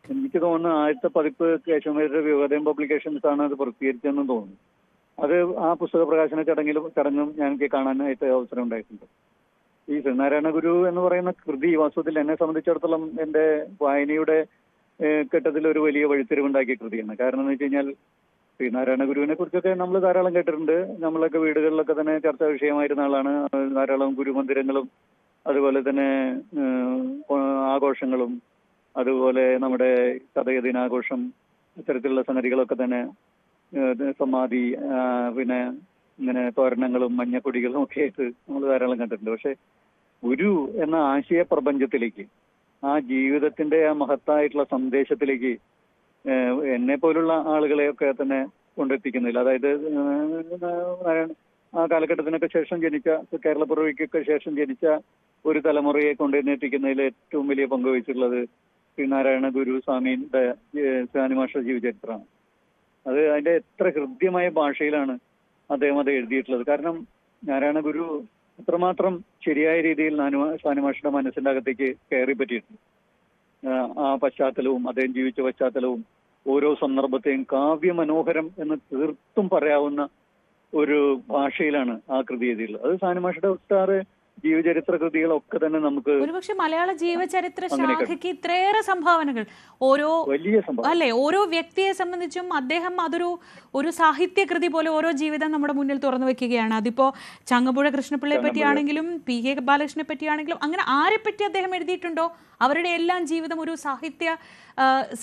എനിക്ക് തോന്നുന്നു ആദ്യത്തെ പതിപ്പ് കേശവമേതര വിവേകോദയം പബ്ലിക്കേഷൻസ് ആണ് അത് പ്രസിദ്ധീകരിച്ചതെന്ന് തോന്നുന്നു. അത് ആ പുസ്തക പ്രകാശന ചടങ്ങും ഞങ്ങൾക്ക് കാണാനായിട്ട് അവസരം ഉണ്ടായിട്ടുണ്ട്. ഈ ശ്രീനാരായണ ഗുരു എന്ന് പറയുന്ന കൃതി വാസ്തവത്തിൽ എന്നെ സംബന്ധിച്ചിടത്തോളം എൻ്റെ വായനയുടെ ഘട്ടത്തിൽ ഒരു വലിയ വഴിത്തിരിവുണ്ടാക്കിയ കൃതിയാണ്. കാരണം എന്ന് വെച്ച് കഴിഞ്ഞാൽ ശ്രീനാരായണ ഗുരുവിനെ കുറിച്ചൊക്കെ നമ്മൾ ധാരാളം കേട്ടിട്ടുണ്ട്. നമ്മളൊക്കെ വീടുകളിലൊക്കെ തന്നെ ചർച്ചാ വിഷയമായിരുന്ന ആളാണ്. ധാരാളം ഗുരുമന്ദിരങ്ങളും അതുപോലെ തന്നെ ആഘോഷങ്ങളും അതുപോലെ നമ്മുടെ ചതയ ദിനാഘോഷം ഇത്തരത്തിലുള്ള സംഗതികളൊക്കെ തന്നെ സമാധി പിന്നെ ഇങ്ങനെ തോരണങ്ങളും മഞ്ഞക്കൊടികളും ഒക്കെ ആയിട്ട് നമ്മൾ ധാരാളം കണ്ടിട്ടുണ്ട്. പക്ഷെ ഗുരു എന്ന ആശയ പ്രപഞ്ചത്തിലേക്ക്, ആ ജീവിതത്തിന്റെ ആ മഹത്തായിട്ടുള്ള സന്ദേശത്തിലേക്ക് എന്നെ പോലുള്ള ആളുകളെയൊക്കെ തന്നെ കൊണ്ടെത്തിക്കുന്നില്ല. അതായത് ആ കാലഘട്ടത്തിനൊക്കെ ശേഷം ജനിച്ച, കേരളപ്പിറവിക്കൊക്കെ ശേഷം ജനിച്ച ഒരു തലമുറയെ കൊണ്ടെത്തിക്കുന്നതിൽ ഏറ്റവും വലിയ പങ്ക് വഹിച്ചിട്ടുള്ളത് ശ്രീനാരായണ ഗുരു സ്വാമിയുടെ സാനുമാഷ ജീവചരിത്രമാണ്. അത് അതിന്റെ എത്ര ഹൃദ്യമായ ഭാഷയിലാണ് അദ്ദേഹം അത് എഴുതിയിട്ടുള്ളത്. കാരണം നാരായണ ഗുരു അത്രമാത്രം ശരിയായ രീതിയിൽ സാനുമാഷയുടെ മനസ്സിന്റെ അകത്തേക്ക് കയറി പറ്റിയിട്ടുണ്ട്. ആ പശ്ചാത്തലവും അദ്ദേഹം ജീവിച്ച പശ്ചാത്തലവും ഓരോ സന്ദർഭത്തെയും കാവ്യമനോഹരം എന്ന് തീർത്തും പറയാവുന്ന ഒരു ഭാഷയിലാണ് ആ കൃതി എഴുതിയിട്ടുള്ളത്. അത് സാനുമാഷയുടെ ഒട്ടാറ് ജീവചരിത്ര കൃതികളൊക്കെ തന്നെ നമുക്ക് ഒരുപക്ഷെ മലയാള ജീവചരിത്ര ശാഖയ്ക്ക് ഇത്രയേറെ സംഭാവനകൾ ഓരോ വ്യക്തിയെ സംബന്ധിച്ചും അദ്ദേഹം ഒരു സാഹിത്യകൃതി പോലെ ഓരോ ജീവിതം നമ്മുടെ മുന്നിൽ തുറന്നു വെക്കുകയാണ്. അതിപ്പോ ചങ്ങമ്പുഴ കൃഷ്ണപിള്ളയെ പറ്റിയാണെങ്കിലും PK ബാലകൃഷ്ണനെ പറ്റിയാണെങ്കിലും അങ്ങനെ ആരെപ്പറ്റി അദ്ദേഹം എഴുതിയിട്ടുണ്ടോ അവരുടെ എല്ലാം ജീവിതം ഒരു സാഹിത്യ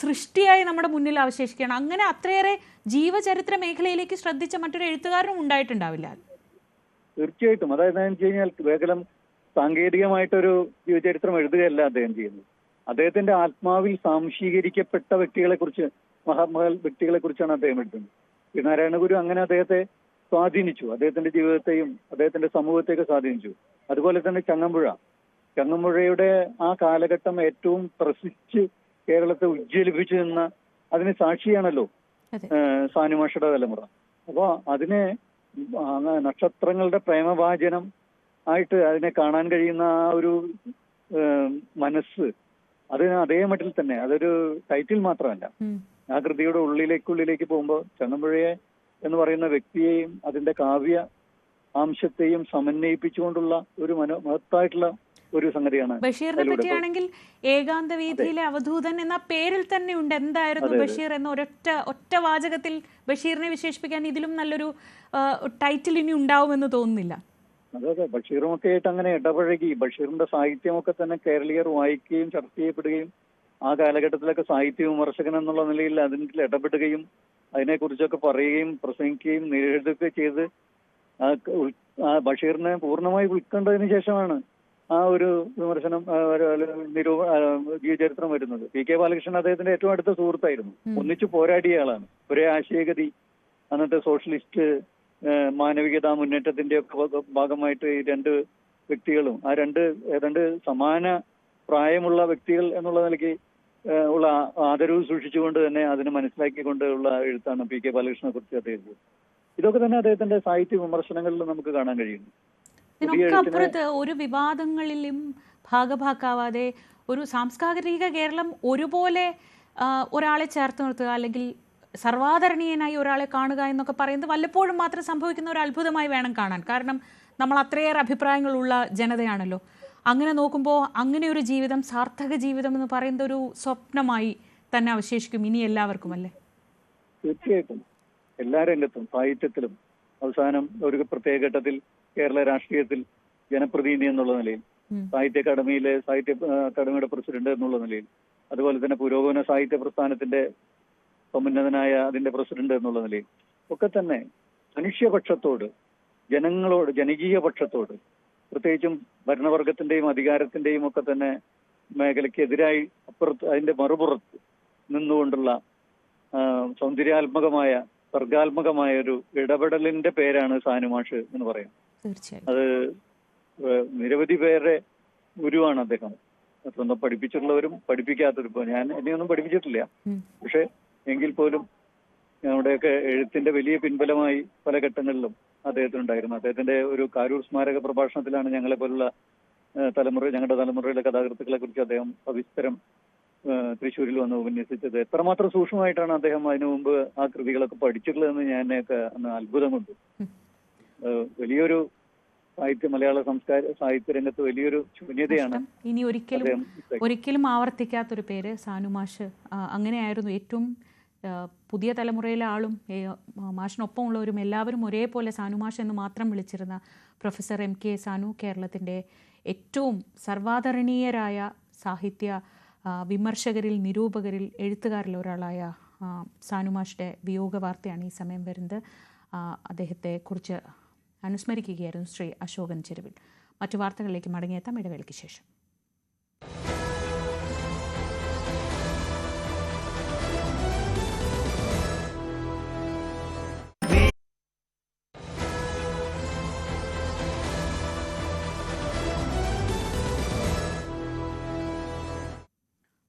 സൃഷ്ടിയായി നമ്മുടെ മുന്നിൽ അവശേഷിക്കുകയാണ്. അങ്ങനെ അത്രയേറെ ജീവചരിത്ര മേഖലയിലേക്ക് ശ്രദ്ധിച്ച മറ്റൊരു എഴുത്തുകാരനും ഉണ്ടായിട്ടുണ്ടാവില്ല. തീർച്ചയായിട്ടും. അതായത് എന്ന് വെച്ച് കഴിഞ്ഞാൽ കേവലം സാങ്കേതികമായിട്ടൊരു ജീവചരിത്രം എഴുതുകയല്ല അദ്ദേഹം ചെയ്യുന്നത്. അദ്ദേഹത്തിന്റെ ആത്മാവിൽ സാംശീകരിക്കപ്പെട്ട മഹാത്മാ വ്യക്തികളെ കുറിച്ചാണ് അദ്ദേഹം എഴുതുന്നത്. ശ്രീനാരായണ ഗുരു അങ്ങനെ അദ്ദേഹത്തെ സ്വാധീനിച്ചു, അദ്ദേഹത്തിന്റെ ജീവിതത്തെയും അദ്ദേഹത്തിന്റെ സമൂഹത്തെയൊക്കെ സ്വാധീനിച്ചു. അതുപോലെ തന്നെ ചങ്ങമ്പുഴയുടെ ആ കാലഘട്ടം ഏറ്റവും പ്രസിച്ച് കേരളത്തെ ഉജ്ജ്വലിപ്പിച്ചു നിന്ന അതിന് സാക്ഷിയാണല്ലോ അതെ. സാനുമാഷയുടെ തലമുറ. അപ്പൊ അതിനെ നക്ഷത്രങ്ങളുടെ പ്രേമഭാജനം ആയിട്ട് അതിനെ കാണാൻ കഴിയുന്ന ആ ഒരു മനസ്സ്, അതിന് അതേ മട്ടിൽ തന്നെ അതൊരു ടൈറ്റിൽ മാത്രമല്ല. ആ കൃതിയുടെ ഉള്ളിലേക്ക് പോകുമ്പോൾ ചങ്ങമ്പുഴയെ എന്ന് പറയുന്ന വ്യക്തിയെയും അതിന്റെ കാവ്യ അംശത്തെയും സമന്വയിപ്പിച്ചുകൊണ്ടുള്ള ഒരു മഹത്തായിട്ടുള്ള ഒരു സംഗതിയാണ്. ബഷീറിനെ പറ്റിയാണെങ്കിൽ ഏകാന്ത വീഥിയിലെ അവധൂതൻ എന്ന പേരിൽ തന്നെ ഉണ്ട് എന്തായിരുന്നു ബഷീർ എന്ന ഒറ്റ വാചകത്തിൽ ബഷീറിനെ വിശേഷിപ്പിക്കാൻ ഇതിലും നല്ലൊരു ടൈറ്റിൽ ഇനി ഉണ്ടാവുമെന്ന് തോന്നുന്നില്ല. അതെ, ബഷീറുമൊക്കെ ആയിട്ട് അങ്ങനെ ഇടപഴകി ബഷീറിന്റെ സാഹിത്യമൊക്കെ തന്നെ കേരളീയർ വായിക്കുകയും ചർച്ച ചെയ്യപ്പെടുകയും ആ കാലഘട്ടത്തിലൊക്കെ സാഹിത്യ വിമർശകൻ എന്നുള്ള നിലയിൽ അതിൽ ഇടപെടുകയും അതിനെക്കുറിച്ചൊക്കെ പറയുകയും പ്രസംഗിക്കുകയും നേരിടുകയൊക്കെ ചെയ്ത് ആ ബഷീറിനെ പൂർണ്ണമായി ഉൾക്കൊണ്ടതിന് ശേഷമാണ് ആ ഒരു വിമർശനം ജീവചരിത്രം വരുന്നത്. പി.കെ. ബാലകൃഷ്ണൻ അദ്ദേഹത്തിന്റെ ഏറ്റവും അടുത്ത സുഹൃത്തായിരുന്നു. ഒന്നിച്ചു പോരാടിയ ആളാണ്. ഒരേ ആശയഗതി, അന്നത്തെ സോഷ്യലിസ്റ്റ് മാനവികതാ മുന്നേറ്റത്തിന്റെ ഒക്കെ ഭാഗമായിട്ട് ഈ രണ്ട് വ്യക്തികളും ആ രണ്ട് സമാന പ്രായമുള്ള വ്യക്തികൾ എന്നുള്ള നിലയ്ക്ക് ഉള്ള ആദരവ് സൂക്ഷിച്ചുകൊണ്ട് തന്നെ അതിനെ മനസ്സിലാക്കിക്കൊണ്ട് ഉള്ള എഴുത്താണ് പി.കെ. ബാലകൃഷ്ണനെ കുറിച്ച് അദ്ദേഹം. ഇതൊക്കെ തന്നെ അദ്ദേഹത്തിന്റെ സാഹിത്യ വിമർശനങ്ങളിൽ നമുക്ക് കാണാൻ കഴിയുന്നു. ഇതിനൊക്കെ ഒരു വിവാദങ്ങളിലും ഭാഗഭാക്കാവാതെ ഒരു സാംസ്കാരിക കേരളം ഒരുപോലെ ഒരാളെ ചേർത്ത് നിർത്തുക അല്ലെങ്കിൽ സർവാദരണീയനായി ഒരാളെ കാണുക എന്നൊക്കെ പറയുന്നത് വല്ലപ്പോഴും മാത്രം സംഭവിക്കുന്ന ഒരു അത്ഭുതമായി വേണം കാണാൻ. കാരണം നമ്മൾ അത്രയേറെ അഭിപ്രായങ്ങളുള്ള ജനതയാണല്ലോ. അങ്ങനെ നോക്കുമ്പോൾ അങ്ങനെ ഒരു ജീവിതം, സാർത്ഥക ജീവിതം എന്ന് പറയുന്ന ഒരു സ്വപ്നമായി തന്നെ അവശേഷിക്കും ഇനി എല്ലാവർക്കും, അല്ലേ? തീർച്ചയായിട്ടും എല്ലാ രംഗത്തും സാഹിത്യത്തിലും അവസാനം ഒരു പ്രത്യേക ഘട്ടത്തിൽ കേരള രാഷ്ട്രീയത്തിൽ ജനപ്രതിനിധി എന്നുള്ള നിലയിൽ, സാഹിത്യ അക്കാദമിയുടെ പ്രസിഡന്റ് എന്നുള്ള നിലയിൽ, അതുപോലെ തന്നെ പുരോഗമന സാഹിത്യ പ്രസ്ഥാനത്തിന്റെ സമുന്നതനായ അതിന്റെ പ്രസിഡന്റ് എന്നുള്ള നിലയിൽ ഒക്കെ തന്നെ മനുഷ്യപക്ഷത്തോട്, ജനങ്ങളോട്, ജനകീയ പക്ഷത്തോട്, പ്രത്യേകിച്ചും ഭരണവർഗത്തിന്റെയും അധികാരത്തിന്റെയും ഒക്കെ തന്നെ മേഖലയ്ക്കെതിരായി അപ്പുറത്ത് അതിന്റെ മറുപുറത്ത് നിന്നുകൊണ്ടുള്ള സൗന്ദര്യാത്മകമായ സർഗാത്മകമായ ഒരു ഇടപെടലിന്റെ പേരാണ് സാനുമാഷ് എന്ന് പറയാം. അത് നിരവധി പേരുടെ ഗുരുവാണ് അദ്ദേഹം. സ്വന്തം പഠിപ്പിച്ചിട്ടുള്ളവരും പഠിപ്പിക്കാത്തവരും. ഇപ്പൊ എന്നെയൊന്നും പഠിപ്പിച്ചിട്ടില്ല, പക്ഷെ എങ്കിൽ പോലും നമ്മുടെയൊക്കെ എഴുത്തിന്റെ വലിയ പിൻബലമായി പല ഘട്ടങ്ങളിലും അദ്ദേഹത്തിനുണ്ടായിരുന്നു. അദ്ദേഹത്തിന്റെ ഒരു കാരൂർ സ്മാരക പ്രഭാഷണത്തിലാണ് ഞങ്ങളെ പോലുള്ള ഞങ്ങളുടെ തലമുറയിലെ കഥാകൃത്തുക്കളെ കുറിച്ച് അദ്ദേഹം സവിസ്തരം തൃശ്ശൂരിൽ വന്ന് ഉപന്യസിച്ചത്. എത്രമാത്രം സൂക്ഷ്മമായിട്ടാണ് അദ്ദേഹം അതിനു മുമ്പ് ആ കൃതികളൊക്കെ പഠിച്ചിട്ടുള്ളതെന്ന് ഞാനൊക്കെ അന്ന് അത്ഭുതം കൊണ്ടു. വലിയൊരു മലയാള സാഹിത്യ രംഗത്ത് വലിയൊരു ശൂന്യതയാണ്. ഇനി ഒരിക്കലും ആവർത്തിക്കാത്തൊരു പേര് സാനുമാഷ്. അങ്ങനെയായിരുന്നു. ഏറ്റവും പുതിയ തലമുറയിലെ ആളും മാഷിനൊപ്പമുള്ളവരും എല്ലാവരും ഒരേപോലെ സാനുമാഷ് എന്ന് മാത്രം വിളിച്ചിരുന്ന പ്രൊഫസർ എം കെ സാനു, കേരളത്തിൻ്റെ ഏറ്റവും സർവാദരണീയരായ സാഹിത്യ വിമർശകരിൽ, നിരൂപകരിൽ, എഴുത്തുകാരിൽ ഒരാളായ സാനുമാഷിൻ്റെ വിയോഗ വാർത്തയാണ് ഈ സമയം വരുന്നത്. അദ്ദേഹത്തെ കുറിച്ച് അനുസ്മരിക്കുകയായിരുന്നു ശ്രീ അശോകൻ ചെരുവിൽ. മറ്റു വാർത്തകളിലേക്ക് മടങ്ങിയെത്താം ഇടവേളയ്ക്ക് ശേഷം.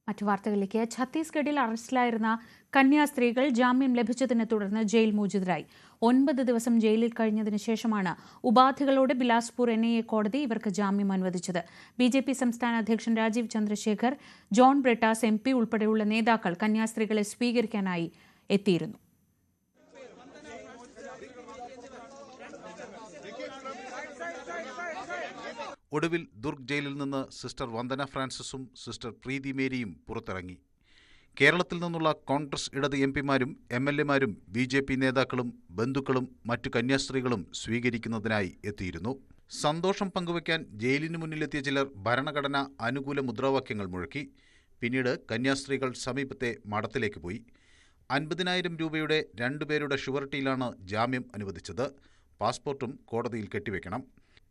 മറ്റു വാർത്തകളിലേക്ക്. ഛത്തീസ്ഗഡിൽ അറസ്റ്റിലായിരുന്ന കന്യാസ്ത്രീകൾ ജാമ്യം ലഭിച്ചതിനെ തുടർന്ന് ജയിൽ മോചിതരായി. 9 ദിവസം ജയിലിൽ കഴിഞ്ഞതിന് ശേഷമാണ് ഉപാധികളോടെ ബിലാസ്പൂർ NIA കോടതി ഇവർക്ക് ജാമ്യം അനുവദിച്ചത്. BJP സംസ്ഥാന അധ്യക്ഷൻ രാജീവ് ചന്ദ്രശേഖർ, ജോൺ ബ്രിട്ടാസ് MP ഉൾപ്പെടെയുള്ള നേതാക്കൾ കന്യാസ്ത്രീകളെ സ്വീകരിക്കാനായി എത്തിയിരുന്നു. ഒടുവിൽ ദുർഗ് ജയിലിൽ നിന്ന് സിസ്റ്റർ വന്ദന ഫ്രാൻസിസും സിസ്റ്റർ പ്രീതി മേരിയും പുറത്തിറങ്ങി. കേരളത്തിൽ നിന്നുള്ള കോൺഗ്രസ് ഇടത് MPമാരും MLAമാരും BJP നേതാക്കളും ബന്ധുക്കളും മറ്റു കന്യാസ്ത്രീകളും സ്വീകരിക്കുന്നതിനായി എത്തിയിരുന്നു. സന്തോഷം പങ്കുവയ്ക്കാൻ ജയിലിന് മുന്നിലെത്തിയ ചിലർ ഭരണഘടന അനുകൂല മുദ്രാവാക്യങ്ങൾ മുഴക്കി. പിന്നീട് കന്യാസ്ത്രീകൾ സമീപത്തെ മഠത്തിലേക്ക് പോയി. 50,000 രൂപയുടെ 2 പേരുടെ ഷുവർട്ടിയിലാണ് ജാമ്യം അനുവദിച്ചത്. പാസ്പോർട്ടും കോടതിയിൽ കെട്ടിവെക്കണം.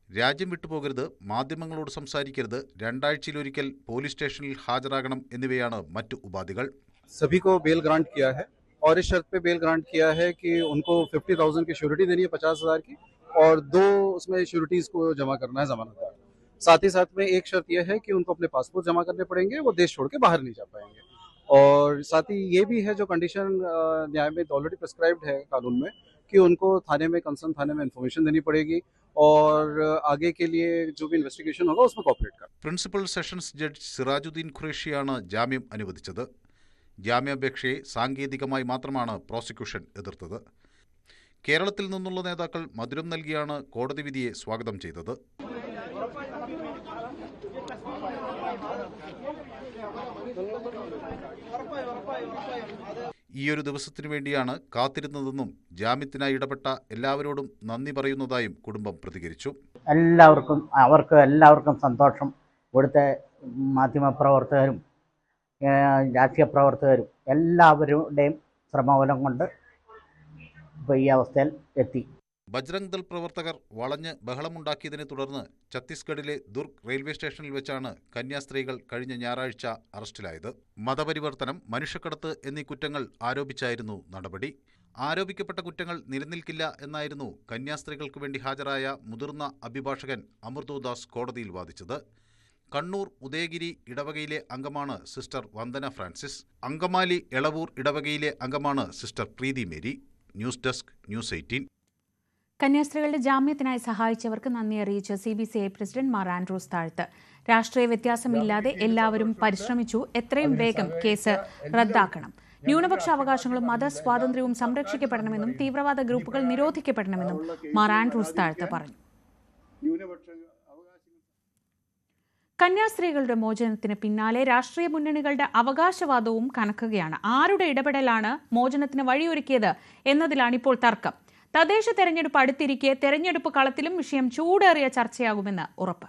രാജ്യം വിട്ടുപോകരുത്, മാധ്യമങ്ങളോട് സംസാരിക്കരുത്, 2 ആഴ്ചയിലൊരിക്കൽ പോലീസ് സ്റ്റേഷനിൽ ഹാജരാകണം എന്നിവയാണ് മറ്റു ഉപാധികൾ. सभी को बेल ग्रांट किया है और इस शर्त पे बेल ग्रांट किया है कि उनको 50,000 की श्योरिटी देनी है 50,000 की और 2 उसमें श्योरिटीज को जमा करना है जमानतदार. साथ ही साथ में एक शर्त यह है कि उनको अपने पासपोर्ट जमा करने पड़ेंगे, वो देश छोड़ के बाहर नहीं जा पाएंगे. और साथ ही ये भी है जो कंडीशन न्याय में ऑलरेडी प्रिस्क्राइब्ड है कानून में कि उनको थाने में कंसर्न थाने में इन्फॉर्मेशन देनी पड़ेगी और आगे के लिए जो भी इन्वेस्टिगेशन होगा उसमें कोऑपरेट कर। പ്രിൻസിപ്പൽ സെഷൻസ് ജഡ്ജ് സിറാജുദ്ദീൻ ഖുറേഷിയാണ് ജാമ്യം അനുവദിച്ചത്. ജാമ്യാപേക്ഷയെ സാങ്കേതികമായി മാത്രമാണ് പ്രോസിക്യൂഷൻ എതിർത്തത്. കേരളത്തിൽ നിന്നുള്ള നേതാക്കൾ മധുരം നൽകിയാണ് കോടതി വിധിയെ സ്വാഗതം ചെയ്തത്. ഈയൊരു ദിവസത്തിനു വേണ്ടിയാണ് കാത്തിരുന്നതെന്നും ജാമ്യത്തിനായി ഇടപെട്ട എല്ലാവരോടും നന്ദി പറയുന്നതായും കുടുംബം പ്രതികരിച്ചു. എല്ലാവർക്കും സന്തോഷം. ഇവിടുത്തെ മാധ്യമപ്രവർത്തകരും രാഷ്ട്രീയ പ്രവർത്തകരും എല്ലാവരുടെയും ശ്രമഫലം കൊണ്ട് ഇപ്പോൾ ഈ അവസ്ഥയിൽ എത്തി. ബജ്രംഗ് ദൾ പ്രവർത്തകർ വളഞ്ഞ് ബഹളമുണ്ടാക്കിയതിനെ തുടർന്ന് ഛത്തീസ്ഗഡിലെ ദുർഗ് റെയിൽവേ സ്റ്റേഷനിൽ വെച്ചാണ് കന്യാസ്ത്രീകൾ കഴിഞ്ഞ ഞായറാഴ്ച അറസ്റ്റിലായത്. മതപരിവർത്തനം, മനുഷ്യക്കടത്ത് എന്നീ കുറ്റങ്ങൾ ആരോപിച്ചായിരുന്നു നടപടി. ആരോപിക്കപ്പെട്ട കുറ്റങ്ങൾ നിലനിൽക്കില്ല എന്നായിരുന്നു കന്യാസ്ത്രീകൾക്ക് വേണ്ടി ഹാജരായ മുതിർന്ന അഭിഭാഷകൻ അമൃതോദാസ് കോടതിയിൽ വാദിച്ചത്. കണ്ണൂർ ഉദയഗിരി ഇടവകയിലെ അംഗമാണ് സിസ്റ്റർ വന്ദന ഫ്രാൻസിസ്. അങ്കമാലി എളവൂർ ഇടവകയിലെ അംഗമാണ് സിസ്റ്റർ പ്രീതി മേരി. News desk, news 18. കന്യാസ്ത്രീകളുടെ ജാമ്യത്തിനായി സഹായിച്ചവർക്ക് നന്ദി അറിയിച്ച CBCI പ്രസിഡന്റ് മാർ ആൻഡ്രൂസ് താഴത്ത്. രാഷ്ട്രീയ വ്യത്യാസമില്ലാതെ എല്ലാവരും പരിശ്രമിച്ചു. എത്രയും വേഗം കേസ് റദ്ദാക്കണം. ന്യൂനപക്ഷ അവകാശങ്ങളും മതസ്വാതന്ത്ര്യവും സംരക്ഷിക്കപ്പെടണമെന്നും തീവ്രവാദ ഗ്രൂപ്പുകൾ നിരോധിക്കപ്പെടണമെന്നും മാർ ആൻഡ്രൂസ് താഴത്ത് പറഞ്ഞു. കന്യാസ്ത്രീകളുടെ മോചനത്തിന് പിന്നാലെ രാഷ്ട്രീയ മുന്നണികളുടെ അവകാശവാദവും കനക്കുകയാണ്. ആരുടെ ഇടപെടലാണ് മോചനത്തിന് വഴിയൊരുക്കിയത് എന്നതിലാണ് ഇപ്പോൾ തർക്കം. തദ്ദേശ തെരഞ്ഞെടുപ്പ് അടുത്തിരിക്കെ തെരഞ്ഞെടുപ്പ് കളത്തിലും വിഷയം ചൂടേറിയ ചർച്ചയാകുമെന്ന് ഉറപ്പ്.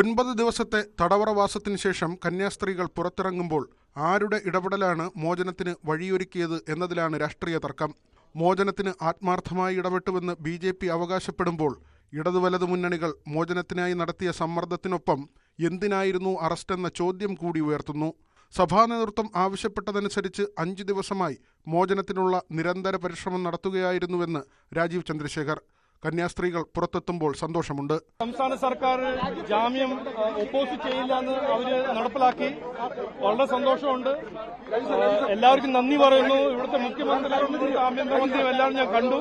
9 ദിവസത്തെ തടവറവാസത്തിന് ശേഷം കന്യാസ്ത്രീകൾ പുറത്തിറങ്ങുമ്പോൾ ആരുടെ ഇടപെടലാണ് മോചനത്തിന് വഴിയൊരുക്കിയത് എന്നതിലാണ് രാഷ്ട്രീയ തർക്കം. മോചനത്തിന് ആത്മാർത്ഥമായി ഇടപെട്ടുവെന്ന് BJP അവകാശപ്പെടുമ്പോൾ ഇടതുവലതു മുന്നണികൾ മോചനത്തിനായി നടത്തിയ സമ്മർദ്ദത്തിനൊപ്പം എന്തിനായിരുന്നു അറസ്റ്റെന്ന ചോദ്യം കൂടി ഉയർത്തുന്നു. സഭാ നേതൃത്വം ആവശ്യപ്പെട്ടതനുസരിച്ച് 5 ദിവസമായി മോചനത്തിനുള്ള നിരന്തര പരിശ്രമം നടത്തുകയായിരുന്നുവെന്ന് രാജീവ് ചന്ദ്രശേഖർ. കന്യാസ്ത്രീകൾ പുറത്തെത്തുമ്പോൾ സന്തോഷമുണ്ട്. സംസ്ഥാന സർക്കാർ ജാമ്യം ഒപ്പോസ് ചെയ്യില്ല എന്ന് അവര് നടപ്പിലാക്കി. വളരെ സന്തോഷമുണ്ട്. എല്ലാവർക്കും നന്ദി പറയുന്നു. ഇവിടുത്തെ മുഖ്യമന്ത്രിയും ആഭ്യന്തരമന്ത്രിയും എല്ലാം ഞാൻ കണ്ടു.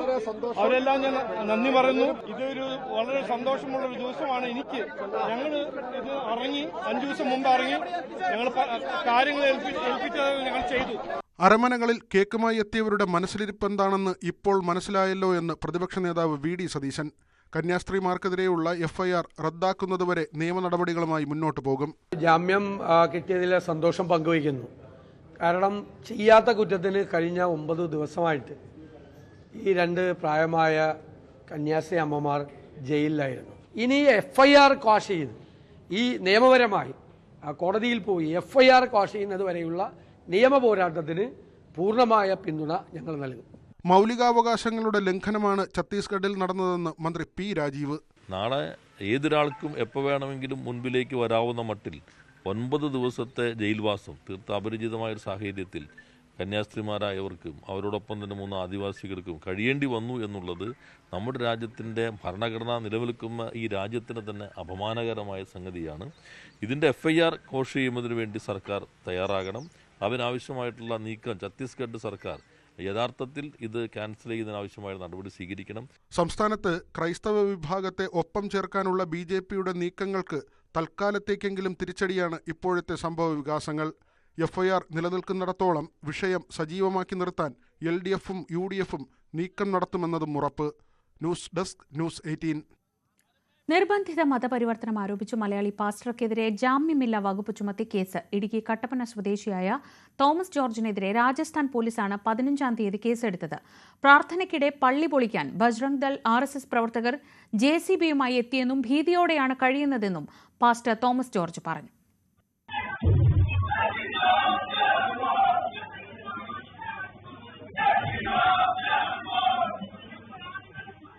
അവരെല്ലാം ഞാൻ നന്ദി പറയുന്നു. ഇതൊരു വളരെ സന്തോഷമുള്ള ഒരു ദിവസമാണ് എനിക്ക്. ഞങ്ങൾ ഇത് ഇറങ്ങി 5 ദിവസം മുമ്പ് ഇറങ്ങി ഞങ്ങൾ കാര്യങ്ങൾ ഏൽപ്പിച്ചത് ഞങ്ങൾ ചെയ്തു. അരമനകളിൽ കേക്കുമായി എത്തിയവരുടെ മനസ്സിലിരിപ്പ് എന്താണെന്ന് ഇപ്പോൾ മനസ്സിലായല്ലോ എന്ന് പ്രതിപക്ഷ നേതാവ് VD സതീശൻ. കന്യാസ്ത്രീമാർക്കെതിരെയുള്ള FIR റദ്ദാക്കുന്നതുവരെ നിയമ നടപടികളുമായി മുന്നോട്ട് പോകും. ജാമ്യം കിട്ടിയതിലെ സന്തോഷം പങ്കുവയ്ക്കുന്നു. കാരണം ചെയ്യാത്ത കുറ്റത്തിന് കഴിഞ്ഞ 9 ദിവസമായിട്ട് ഈ 2 പ്രായമായ കന്യാസ്ത്രീ അമ്മമാർ ജയിലിലായിരുന്നു. ഇനി FIR ക്വാഷ് ചെയ്ത് ഈ നിയമപരമായി കോടതിയിൽ പോയി FIR ക്വാഷ് ചെയ്യുന്നത് വരെയുള്ള നിയമ പോരാട്ടത്തിന് പൂർണ്ണമായ പിന്തുണ ഞങ്ങൾ നൽകും. മൗലികാവകാശങ്ങളുടെ ലംഘനമാണ് ഛത്തീസ്ഗഡിൽ നടന്നതെന്ന് മന്ത്രി P. രാജീവ്. നാളെ ഏതൊരാൾക്കും എപ്പോൾ വേണമെങ്കിലും മുൻപിലേക്ക് വരാവുന്ന മട്ടിൽ 9 ദിവസത്തെ ജയിൽവാസം തീർത്ത അപരിചിതമായൊരു സാഹചര്യത്തിൽ കന്യാസ്ത്രീമാരായവർക്കും അവരോടൊപ്പം തന്നെ 3 ആദിവാസികൾക്കും കഴിയേണ്ടി വന്നു എന്നുള്ളത് നമ്മുടെ രാജ്യത്തിൻ്റെ ഭരണഘടന നിലനിൽക്കുന്ന ഈ രാജ്യത്തിന് തന്നെ അപമാനകരമായ സംഗതിയാണ്. ഇതിൻ്റെ FIR കോഷ് ചെയ്യുന്നതിന് വേണ്ടി സർക്കാർ തയ്യാറാകണം. അതിനാവശ്യമായിട്ടുള്ള നീക്കം ഛത്തീസ്ഗഡ് സർക്കാർ യഥാർത്ഥത്തിൽ ഇത് ക്യാൻസൽ ചെയ്യുന്നതിനാവശ്യമായ നടപടി സ്വീകരിക്കണം. സംസ്ഥാനത്ത് ക്രൈസ്തവ വിഭാഗത്തെ ഒപ്പം ചേർക്കാനുള്ള BJPയുടെ നീക്കങ്ങൾക്ക് തൽക്കാലത്തേക്കെങ്കിലും തിരിച്ചടിയാണ് ഇപ്പോഴത്തെ സംഭവ വികാസങ്ങൾ. FIR നിലനിൽക്കുന്നിടത്തോളം വിഷയം സജീവമാക്കി നിർത്താൻ LDFും UDFും നീക്കം നടത്തുമെന്നതും ഉറപ്പ്. News desk, news 18. നിർബന്ധിത മതപരിവർത്തനം ആരോപിച്ച് മലയാളി പാസ്റ്റർക്കെതിരെ ജാമ്യമില്ലാ വകുപ്പ് ചുമത്തി കേസ്. ഇടുക്കി കട്ടപ്പന സ്വദേശിയായ തോമസ് ജോർജിനെതിരെ രാജസ്ഥാൻ പോലീസാണ് 15-ാം തീയതി കേസെടുത്തത്. പ്രാർത്ഥനയ്ക്കിടെ പള്ളി പൊളിക്കാൻ ബജ്രംഗ് ദൾ RSS പ്രവർത്തകർ JCBയുമായി എത്തിയെന്നും ഭീതിയോടെയാണ് കഴിയുന്നതെന്നും പാസ്റ്റർ തോമസ് ജോർജ് പറഞ്ഞു.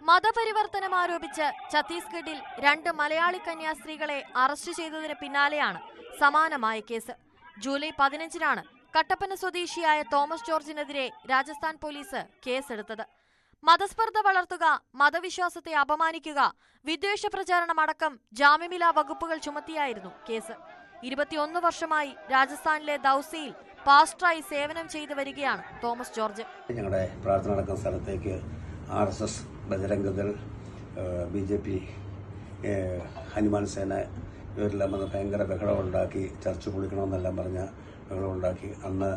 മതപരിവർത്തനം ആരോപിച്ച് ഛത്തീസ്ഗഡിൽ 2 മലയാളി കന്യാസ്ത്രീകളെ അറസ്റ്റ് ചെയ്തതിന് പിന്നാലെയാണ് സമാനമായ കേസ്. ജൂലൈ 15-നാണ് കട്ടപ്പന സ്വദേശിയായ തോമസ് ജോർജിനെതിരെ രാജസ്ഥാൻ പോലീസ് കേസെടുത്തത്. മതസ്പർദ്ധ വളർത്തുക, മതവിശ്വാസത്തെ അപമാനിക്കുക, വിദ്വേഷ പ്രചാരണം അടക്കം ജാമ്യമില്ലാ വകുപ്പുകൾ ചുമത്തിയായിരുന്നു കേസ്. 21 വർഷമായി രാജസ്ഥാനിലെ ദൌസയിൽ പാസ്റ്ററായി സേവനം ചെയ്തു വരികയാണ് തോമസ് ജോർജ്. ഞങ്ങളുടെ പ്രാർത്ഥന നടക്കുന്ന സ്ഥലത്തേക്ക് RSS, ബജരംഗദൾ, BJP, ഹനുമാൻ സേന ഇവരെല്ലാം വന്ന് ഭയങ്കര ബഹളമുണ്ടാക്കി, ചർച്ച് പൊളിക്കണമെന്നെല്ലാം പറഞ്ഞ ബഹളമുണ്ടാക്കി. അന്ന്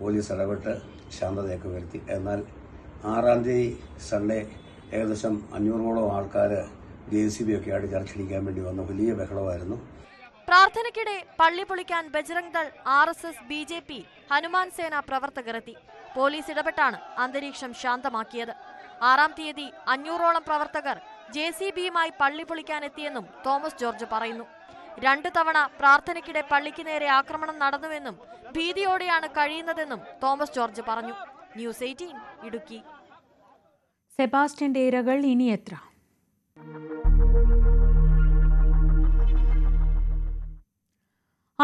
പോലീസ് ഇടപെട്ട് ശാന്തതയൊക്കെ വരുത്തി. എന്നാൽ 6-ാം തീയതി സൺഡേ ഏകദേശം 500ഓളം ആൾക്കാർ JCB ഒക്കെ ആയിട്ട് ചർച്ചടിക്കാൻ വേണ്ടി വന്നു. വലിയ ബഹളമായിരുന്നു. പ്രാർത്ഥനയ്ക്കിടെ പള്ളി പൊളിക്കാൻ ബജറംഗ് ദൾ, RSS, BJP, ഹനുമാൻ സേന പ്രവർത്തകർ എത്തി. പോലീസ് ഇടപെട്ടാണ് അന്തരീക്ഷം ശാന്തമാക്കിയത്. 6-ാം തീയതി 500ഓളം പ്രവർത്തകർ JCBയുമായി പള്ളി പൊളിക്കാനെത്തിയെന്നും തോമസ് ജോർജ് പറയുന്നു. 2 തവണ പ്രാർത്ഥനയ്ക്കിടെ പള്ളിക്ക് നേരെ ആക്രമണം നടന്നുവെന്നും ഭീതിയോടെയാണ് കഴിയുന്നതെന്നും തോമസ് ജോർജ് പറഞ്ഞു. ന്യൂസ് 18 ഇടുക്കി. സെബാസ്റ്റ്യന്റെ ഇരകൾ ഇനി എത്ര?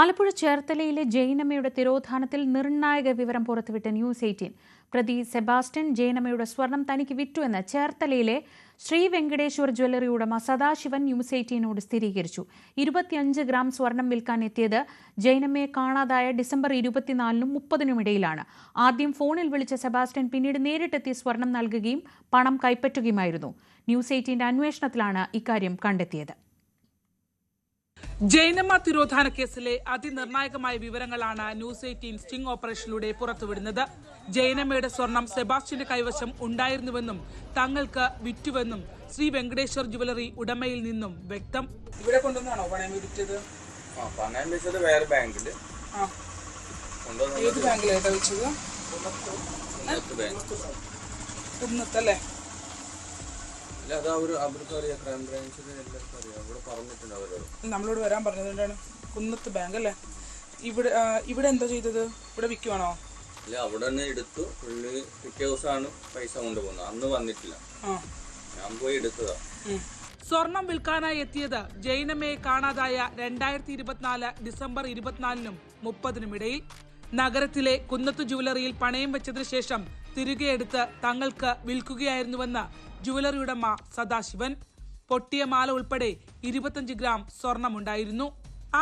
ആലപ്പുഴ ചേർത്തലയിലെ ജൈനമ്മയുടെ തിരോധാനത്തിൽ നിർണായക വിവരം പുറത്തുവിട്ട ന്യൂസ് 18. പ്രതി സെബാസ്റ്റ്യൻ ജൈനമ്മയുടെ സ്വർണം തനിക്ക് വിറ്റുവെന്ന് ചേർത്തലയിലെ ശ്രീ വെങ്കടേശ്വർ ജ്വല്ലറി ഉടമ സദാശിവൻ ന്യൂസ് 18നോട് സ്ഥിരീകരിച്ചു. 25 ഗ്രാം സ്വർണം വിൽക്കാൻ എത്തിയത് ജൈനമ്മയെ കാണാതായ ഡിസംബർ 24-നും 30-നും ഇടയിലാണ്. ആദ്യം ഫോണിൽ വിളിച്ച സെബാസ്റ്റ്യൻ പിന്നീട് നേരിട്ടെത്തി സ്വർണം നൽകുകയും പണം കൈപ്പറ്റുകയുമായിരുന്നു. ന്യൂസ് 18ന്റെ അന്വേഷണത്തിലാണ് ഇക്കാര്യം കണ്ടെത്തിയത്. ജൈനമ്മ തിരോധാന കേസിലെ അതിനിർണായകമായ വിവരങ്ങളാണ് ന്യൂസ് 18 സ്റ്റിംഗ് ഓപ്പറേഷനിലൂടെ പുറത്തുവിടുന്നത്. ജൈനമ്മയുടെ സ്വർണം സെബാസ്റ്റ്യന്റെ കൈവശം ഉണ്ടായിരുന്നുവെന്നും തങ്ങൾക്ക് വിറ്റുവെന്നും ശ്രീ വെങ്കടേശ്വർ ജ്വല്ലറി ഉടമയിൽ നിന്നും വ്യക്തം. ഇവിടെ കൊണ്ടുവന്നാണോ പണയം വിറ്റത്? പണയം വെച്ചത് വേറെ ബാങ്കിൽ. ഏത് ബാങ്കിലായിട്ടാ വെച്ചത്? കുന്നത്തല്ലേ? നമ്മളോട് വരാൻ പറഞ്ഞതുകൊണ്ടാണ്. കുന്നത്ത് ബാങ്ക് അല്ലേ? ഇവിടെ എന്താ ചെയ്തത്? ഇവിടെ വിൽക്കുവാണോ? അല്ല, അവിടെ തന്നെ എടുത്തു. പുള്ളി പിറ്റേ ദിവസമാണ് പൈസ കൊണ്ടുപോകുന്നത്. അന്ന് വന്നിട്ടില്ല, ഞാൻ പോയി എടുത്തതാ. സ്വർണം വിൽക്കാനായി എത്തിയത് ജൈനമ്മയെ കാണാതായ 2024 ഡിസംബർ 24-നും 30-നും ഇടയിൽ. നഗരത്തിലെ കുന്നത്ത് ജ്വല്ലറിയിൽ പണയം വെച്ചതിനു ശേഷം തിരികെ എടുത്ത് തങ്ങൾക്ക് വിൽക്കുകയായിരുന്നുവെന്ന് ജ്വല്ലറി ഉടമ സദാശിവൻ. പൊട്ടിയ മാല ഉൾപ്പെടെ 25 ഗ്രാം സ്വർണമുണ്ടായിരുന്നു.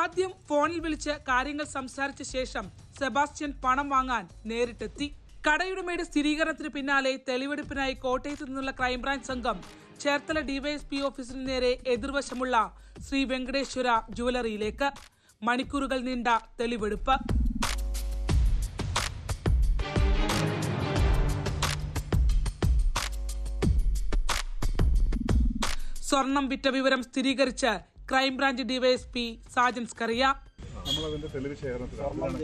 ആദ്യം ഫോണിൽ വിളിച്ച് കാര്യങ്ങൾ സംസാരിച്ച ശേഷം സെബാസ്റ്റ്യൻ പണം വാങ്ങാൻ നേരിട്ടെത്തി. കടയുടമയുടെ സ്ഥിരീകരണത്തിന് പിന്നാലെ തെളിവെടുപ്പിനായി കോട്ടയത്ത് നിന്നുള്ള ക്രൈംബ്രാഞ്ച് സംഘം ചേർത്തല DYSP ഓഫീസിന് നേരെ എതിർവശമുള്ള ശ്രീ വെങ്കടേശ്വര ജ്വല്ലറിയിലേക്ക്. മണിക്കൂറുകൾ നീണ്ട തെളിവെടുപ്പ്. സ്വർണം വിറ്റ വിവരം സ്ഥിരീകരിച്ച് ക്രൈംബ്രാഞ്ച് DYSP സാജൻ സ്കറിയ. നമ്മളതിന്റെ തെളിവ് ശേഖരണത്തിലാണ്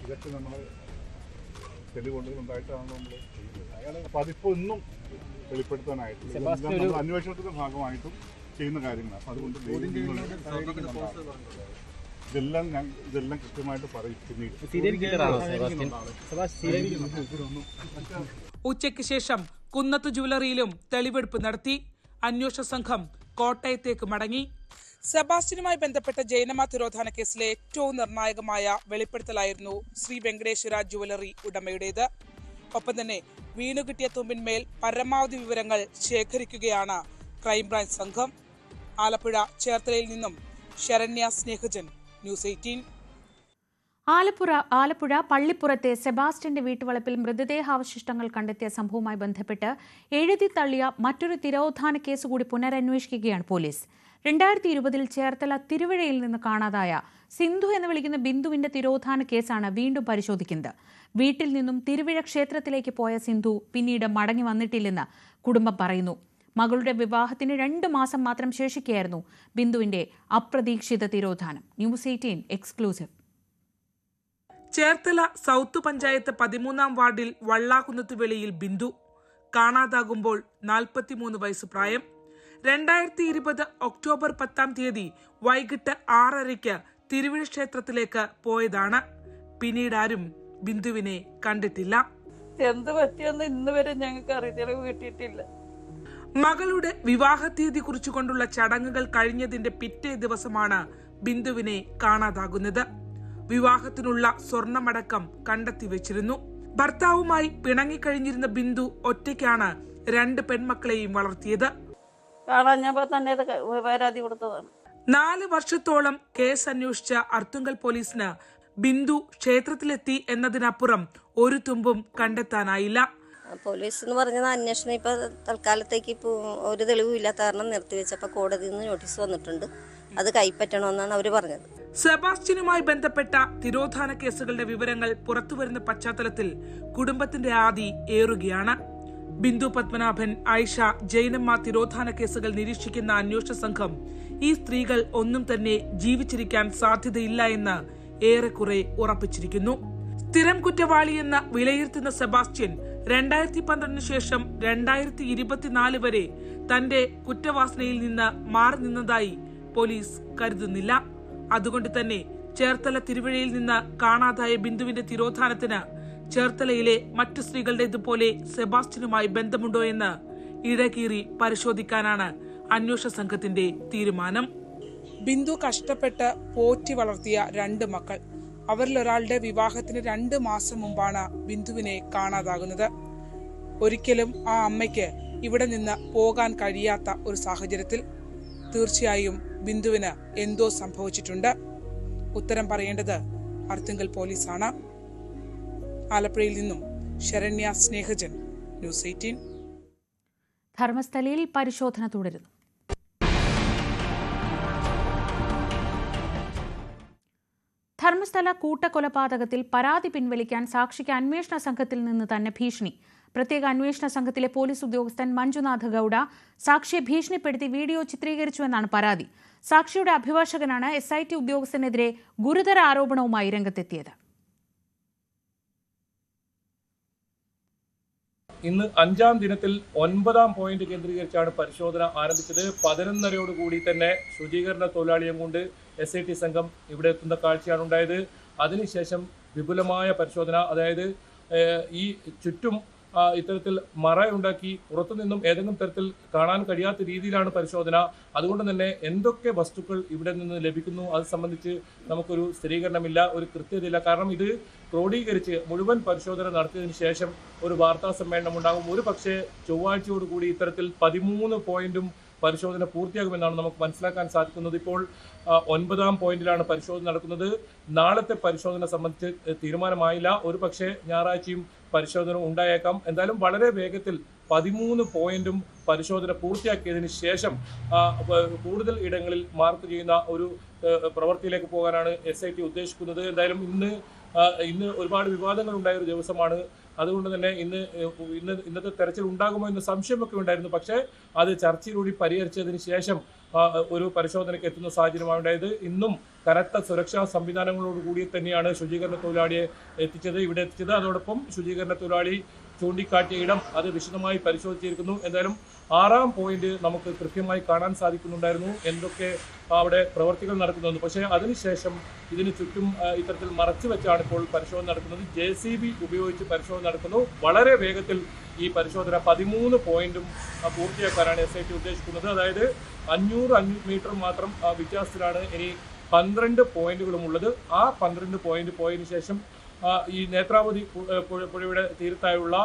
ഇതൊക്കെ നമ്മൾ തെളിവുണ്ടായിട്ടാണ് നമ്മൾ ചെയ്യുന്നത്. അപ്പൊ അതിപ്പോ ഒന്നും വെളിപ്പെടുത്താനായിട്ടില്ല. അന്വേഷണത്തിന്റെ ഭാഗമായിട്ടും ചെയ്യുന്ന കാര്യങ്ങളാണ്. അപ്പൊ അതുകൊണ്ട് ഇതെല്ലാം കൃത്യമായിട്ട് പറയും. ഉച്ചയ്ക്ക് ശേഷം കുന്നത്ത് ജ്വല്ലറിയിലും തെളിവെടുപ്പ് നടത്തി. അന്വേഷണ സംഘം കോട്ടയത്തേക്ക് മടങ്ങി. സെബാസ്റ്റ്യനുമായി ബന്ധപ്പെട്ട ജൈനമ്മ തിരോധാന കേസിലെ ഏറ്റവും നിർണായകമായ വെളിപ്പെടുത്തലായിരുന്നു ശ്രീ വെങ്കടേശ്വര ജ്വല്ലറി ഉടമയുടേത്. ഒപ്പം തന്നെ വീണുകിട്ടിയ തുമ്പിന്മേൽ പരമാവധി വിവരങ്ങൾ ശേഖരിക്കുകയാണ് ക്രൈംബ്രാഞ്ച് സംഘം. ആലപ്പുഴ ചേർത്തലയിൽ നിന്നും ശരണ്യ സ്നേഹജൻ, ന്യൂസ് 18. ആലപ്പുഴ പള്ളിപ്പുറത്തെ സെബാസ്റ്റ്യന്റെ വീട്ടുവളപ്പിൽ മൃതദേഹാവശിഷ്ടങ്ങൾ കണ്ടെത്തിയ സംഭവവുമായി ബന്ധപ്പെട്ട് എഴുതി തള്ളിയ മറ്റൊരു തിരോധാന കേസ് കൂടി പുനരന്വേഷിക്കുകയാണ് പോലീസ്. 2020 ചേർത്തല തിരുവഴയിൽ നിന്ന് കാണാതായ സിന്ധു എന്ന് വിളിക്കുന്ന ബിന്ദുവിന്റെ തിരോധാന കേസാണ് വീണ്ടും പരിശോധിക്കുന്നത്. വീട്ടിൽ നിന്നും തിരുവിഴ ക്ഷേത്രത്തിലേക്ക് പോയ സിന്ധു പിന്നീട് മടങ്ങി വന്നിട്ടില്ലെന്ന് കുടുംബം പറയുന്നു. മകളുടെ വിവാഹത്തിന് 2 മാസം മാത്രം ശേഷിക്കുകയായിരുന്നു ബിന്ദുവിന്റെ അപ്രതീക്ഷിത തിരോധാനം. News 18 exclusive. Cherthala south panchayat 13-ാം വാർഡിൽ വള്ളാകുന്നത്ത് വെളിയിൽ ബിന്ദു കാണാതാകുമ്പോൾ 43 വയസ്സ് പ്രായം. 2020 ഒക്ടോബർ 10-ാം തീയതി വൈകിട്ട് 6:30 തിരുവിഴ ക്ഷേത്രത്തിലേക്ക് പോയതാണ്. പിന്നീട് ആരും ബിന്ദുവിനെ കണ്ടിട്ടില്ല. എന്ത് പറ്റിയെന്ന് ഇന്ന് വരെ ഞങ്ങൾക്ക് അറിയില്ല, കിട്ടിയിട്ടില്ല. മകളുടെ വിവാഹ തീയതി കുറിച്ചുകൊണ്ടുള്ള ചടങ്ങുകൾ കഴിഞ്ഞതിന്റെ പിറ്റേ ദിവസമാണ് ബിന്ദുവിനെ കാണാതാകുന്നത്. വിവാഹത്തിനുള്ള സ്വർണമടക്കം കണ്ടെത്തി വെച്ചിരുന്നു. ഭർത്താവുമായി പിണങ്ങിക്കഴിഞ്ഞിരുന്ന ബിന്ദു ഒറ്റയ്ക്കാണ് 2 പെൺമക്കളെയും വളർത്തിയത്. കാണാഞ്ഞപ്പോ തന്നെ പരാതി കൊടുത്തതാണ്. 4 വർഷത്തോളം കേസ് അന്വേഷിച്ച അർത്തുങ്കൽ പോലീസിന് ബിന്ദു ക്ഷേത്രത്തിലെത്തി എന്നതിനപ്പുറം ഒരു തുമ്പും കണ്ടെത്താനായില്ല. പോലീസ് എന്ന് പറഞ്ഞത് അന്വേഷണം ഇപ്പോൾ തൽക്കാലത്തേക്ക് ഇപ്പോൾ ഒരു തെളിവും ഇല്ലാത്ത കാരണം നിർത്തിവെച്ചപ്പോൾ കോടതിയിൽ നിന്ന് നോട്ടീസ് വന്നിട്ടുണ്ട്. അത് കൈപ്പറ്റണമെന്നാണ് അവർ പറഞ്ഞത്. സെബാസ്റ്റ്യനുമായി ബന്ധപ്പെട്ട തിരോധാന കേസുകളുടെ വിവരങ്ങൾ പുറത്തുവരുന്ന പശ്ചാത്തലത്തിൽ കുടുംബത്തിന്റെ ആദി ഏറുകയാണ്. ബിന്ദു പത്മനാഭൻ, ആയിഷ, ജൈനമ്മ തിരോധാന കേസുകൾ നിരീക്ഷിക്കുന്ന അന്വേഷണ സംഘം ഈ സ്ത്രീകൾ ഒന്നും തന്നെ ജീവിച്ചിരിക്കാൻ സാധ്യതയില്ല എന്ന് ഏറെക്കുറെ ഉറപ്പിച്ചിരിക്കുന്നു. സ്ഥിരം കുറ്റവാളിയെന്ന് വിലയിരുത്തുന്ന സെബാസ്റ്റ്യൻ 2012 ശേഷം 2024 വരെ തന്റെ കുറ്റവാസനയിൽ നിന്ന് മാറി നിന്നതായി പോലീസ് കരുതുന്നില്ല. അതുകൊണ്ട് തന്നെ ചേർത്തല തിരുവഴയിൽ നിന്ന് കാണാതായ ബിന്ദുവിന്റെ തിരോധാനത്തിന് ചേർത്തലയിലെ മറ്റു സ്ത്രീകളുടേതുപോലെ സെബാസ്റ്റ്യനുമായി ബന്ധമുണ്ടോ എന്ന് ഇടകീറി പരിശോധിക്കാനാണ് അന്വേഷണ സംഘത്തിന്റെ തീരുമാനം. ബിന്ദു കഷ്ടപ്പെട്ട് പോറ്റി വളർത്തിയ 2 മക്കൾ. അവരിലൊരാളുടെ വിവാഹത്തിന് 2 മാസം മുമ്പാണ് ബിന്ദുവിനെ കാണാതാകുന്നത്. ഒരിക്കലും ആ അമ്മയ്ക്ക് ഇവിടെ നിന്ന് പോകാൻ കഴിയാത്ത ഒരു സാഹചര്യത്തിൽ തീർച്ചയായും ബിന്ദുവിന് എന്തോ സംഭവിച്ചിട്ടുണ്ട്. ഉത്തരം പറയേണ്ടത് അർത്തുങ്കൽ പോലീസാണ്. ആലപ്പുഴയിൽ നിന്നും ശരണ്യ സ്നേഹജൻ, ന്യൂസ് 18. ധർമ്മസ്ഥലയിൽ പരിശോധന തുടരുന്നു. ധർമ്മസ്ഥല കൂട്ടക്കൊലപാതകത്തിൽ പരാതി പിൻവലിക്കാൻ സാക്ഷിക്ക് അന്വേഷണ സംഘത്തിൽ നിന്ന് തന്നെ ഭീഷണി. പ്രത്യേക അന്വേഷണ സംഘത്തിലെ പോലീസ് ഉദ്യോഗസ്ഥൻ മഞ്ജുനാഥ് ഗൌഡ സാക്ഷിയെ ഭീഷണിപ്പെടുത്തി വീഡിയോ ചിത്രീകരിച്ചുവെന്നാണ് പരാതി. സാക്ഷിയുടെ അഭിഭാഷകനാണ് SIT ഉദ്യോഗസ്ഥനെതിരെ ഗുരുതര ആരോപണവുമായി രംഗത്തെത്തിയത്. ഇന്ന് 5ാം ദിനത്തിൽ 9ാം പോയിന്റ് കേന്ദ്രീകരിച്ചാണ് പരിശോധന ആരംഭിച്ചത്. 11:30 തന്നെ ശുചീകരണ തൊഴിലാളിയെ കൊണ്ട് SIT സംഘം ഇവിടെ എത്തുന്ന കാഴ്ചയാണ് ഉണ്ടായത്. അതിനുശേഷം വിപുലമായ പരിശോധന, അതായത് ഈ ചുറ്റും ഇത്തരത്തിൽ മറയുണ്ടാക്കി പുറത്തുനിന്നും ഏതെങ്കിലും തരത്തിൽ കാണാൻ കഴിയാത്ത രീതിയിലാണ് പരിശോധന. അതുകൊണ്ട് തന്നെ എന്തൊക്കെ വസ്തുക്കൾ ഇവിടെ നിന്ന് ലഭിക്കുന്നു അത് സംബന്ധിച്ച് നമുക്കൊരു സ്ഥിരീകരണമില്ല, ഒരു കൃത്യതയില്ല. കാരണം ഇത് ക്രോഡീകരിച്ച് മുഴുവൻ പരിശോധന നടത്തിയതിനു ശേഷം ഒരു വാർത്താ സമ്മേളനം ഉണ്ടാകും. ഒരു പക്ഷേ ചൊവ്വാഴ്ചയോടുകൂടി ഇത്തരത്തിൽ 13 പോയിന്റും പരിശോധന പൂർത്തിയാകുമെന്നാണ് നമുക്ക് മനസ്സിലാക്കാൻ സാധിക്കുന്നത്. ഇപ്പോൾ 9ാം പോയിന്റിലാണ് പരിശോധന നടക്കുന്നത്. നാളത്തെ പരിശോധന സംബന്ധിച്ച് തീരുമാനമായില്ല. ഒരു പക്ഷേ ഞായറാഴ്ചയും പരിശോധന ഉണ്ടായേക്കാം. എന്തായാലും വളരെ വേഗത്തിൽ 13 പോയിന്റും പരിശോധന പൂർത്തിയാക്കിയതിന് ശേഷം കൂടുതൽ ഇടങ്ങളിൽ മാർക്ക് ചെയ്യുന്ന ഒരു പ്രവൃത്തിയിലേക്ക് പോകാനാണ് SIT ഉദ്ദേശിക്കുന്നത്. എന്തായാലും ഇന്ന് ഒരുപാട് വിവാദങ്ങൾ ഉണ്ടായ ഒരു ദിവസമാണ്. അതുകൊണ്ട് തന്നെ ഇന്നത്തെ തെരച്ചിൽ ഉണ്ടാകുമോ എന്ന സംശയമൊക്കെ ഉണ്ടായിരുന്നു. പക്ഷേ അത് ചർച്ചയിലൂടെ പരിഹരിച്ചതിന് ശേഷം ഒരു പരിശോധനയ്ക്ക് എത്തുന്ന സാഹചര്യമാണ് ഉണ്ടായത്. ഇന്നും കനത്ത സുരക്ഷാ സംവിധാനങ്ങളോടുകൂടി തന്നെയാണ് ശുചീകരണ തൊഴിലാളിയെ ഇവിടെ എത്തിച്ചത്. അതോടൊപ്പം ശുചീകരണ തൊഴിലാളി ചൂണ്ടിക്കാട്ടിയ ഇടം അത് വിശദമായി പരിശോധിച്ചിരിക്കുന്നു. എന്തായാലും 6ാം പോയിന്റ് നമുക്ക് കൃത്യമായി കാണാൻ സാധിക്കുന്നുണ്ടായിരുന്നു എന്തൊക്കെ അവിടെ പ്രവർത്തികൾ നടക്കുന്നുണ്ട്. പക്ഷേ അതിനുശേഷം ഇതിന് ചുറ്റും ഇത്തരത്തിൽ മറച്ചു വെച്ചാണ് ഇപ്പോൾ പരിശോധന നടക്കുന്നത്. JCB ഉപയോഗിച്ച് പരിശോധന നടക്കുന്നു. വളരെ വേഗത്തിൽ ഈ പരിശോധന 13 പോയിന്റും പൂർത്തിയാക്കാനാണ് SIT ഉദ്ദേശിക്കുന്നത്. അതായത് 500 മീറ്റർ മാത്രം വ്യത്യാസത്തിലാണ് ഇനി 12 പോയിന്റുകളും ഉള്ളത്. ആ 12 പോയിന്റ് പോയതിനു ശേഷം ഈ നേത്രാവതി പുഴയുടെ തീരത്തായുള്ള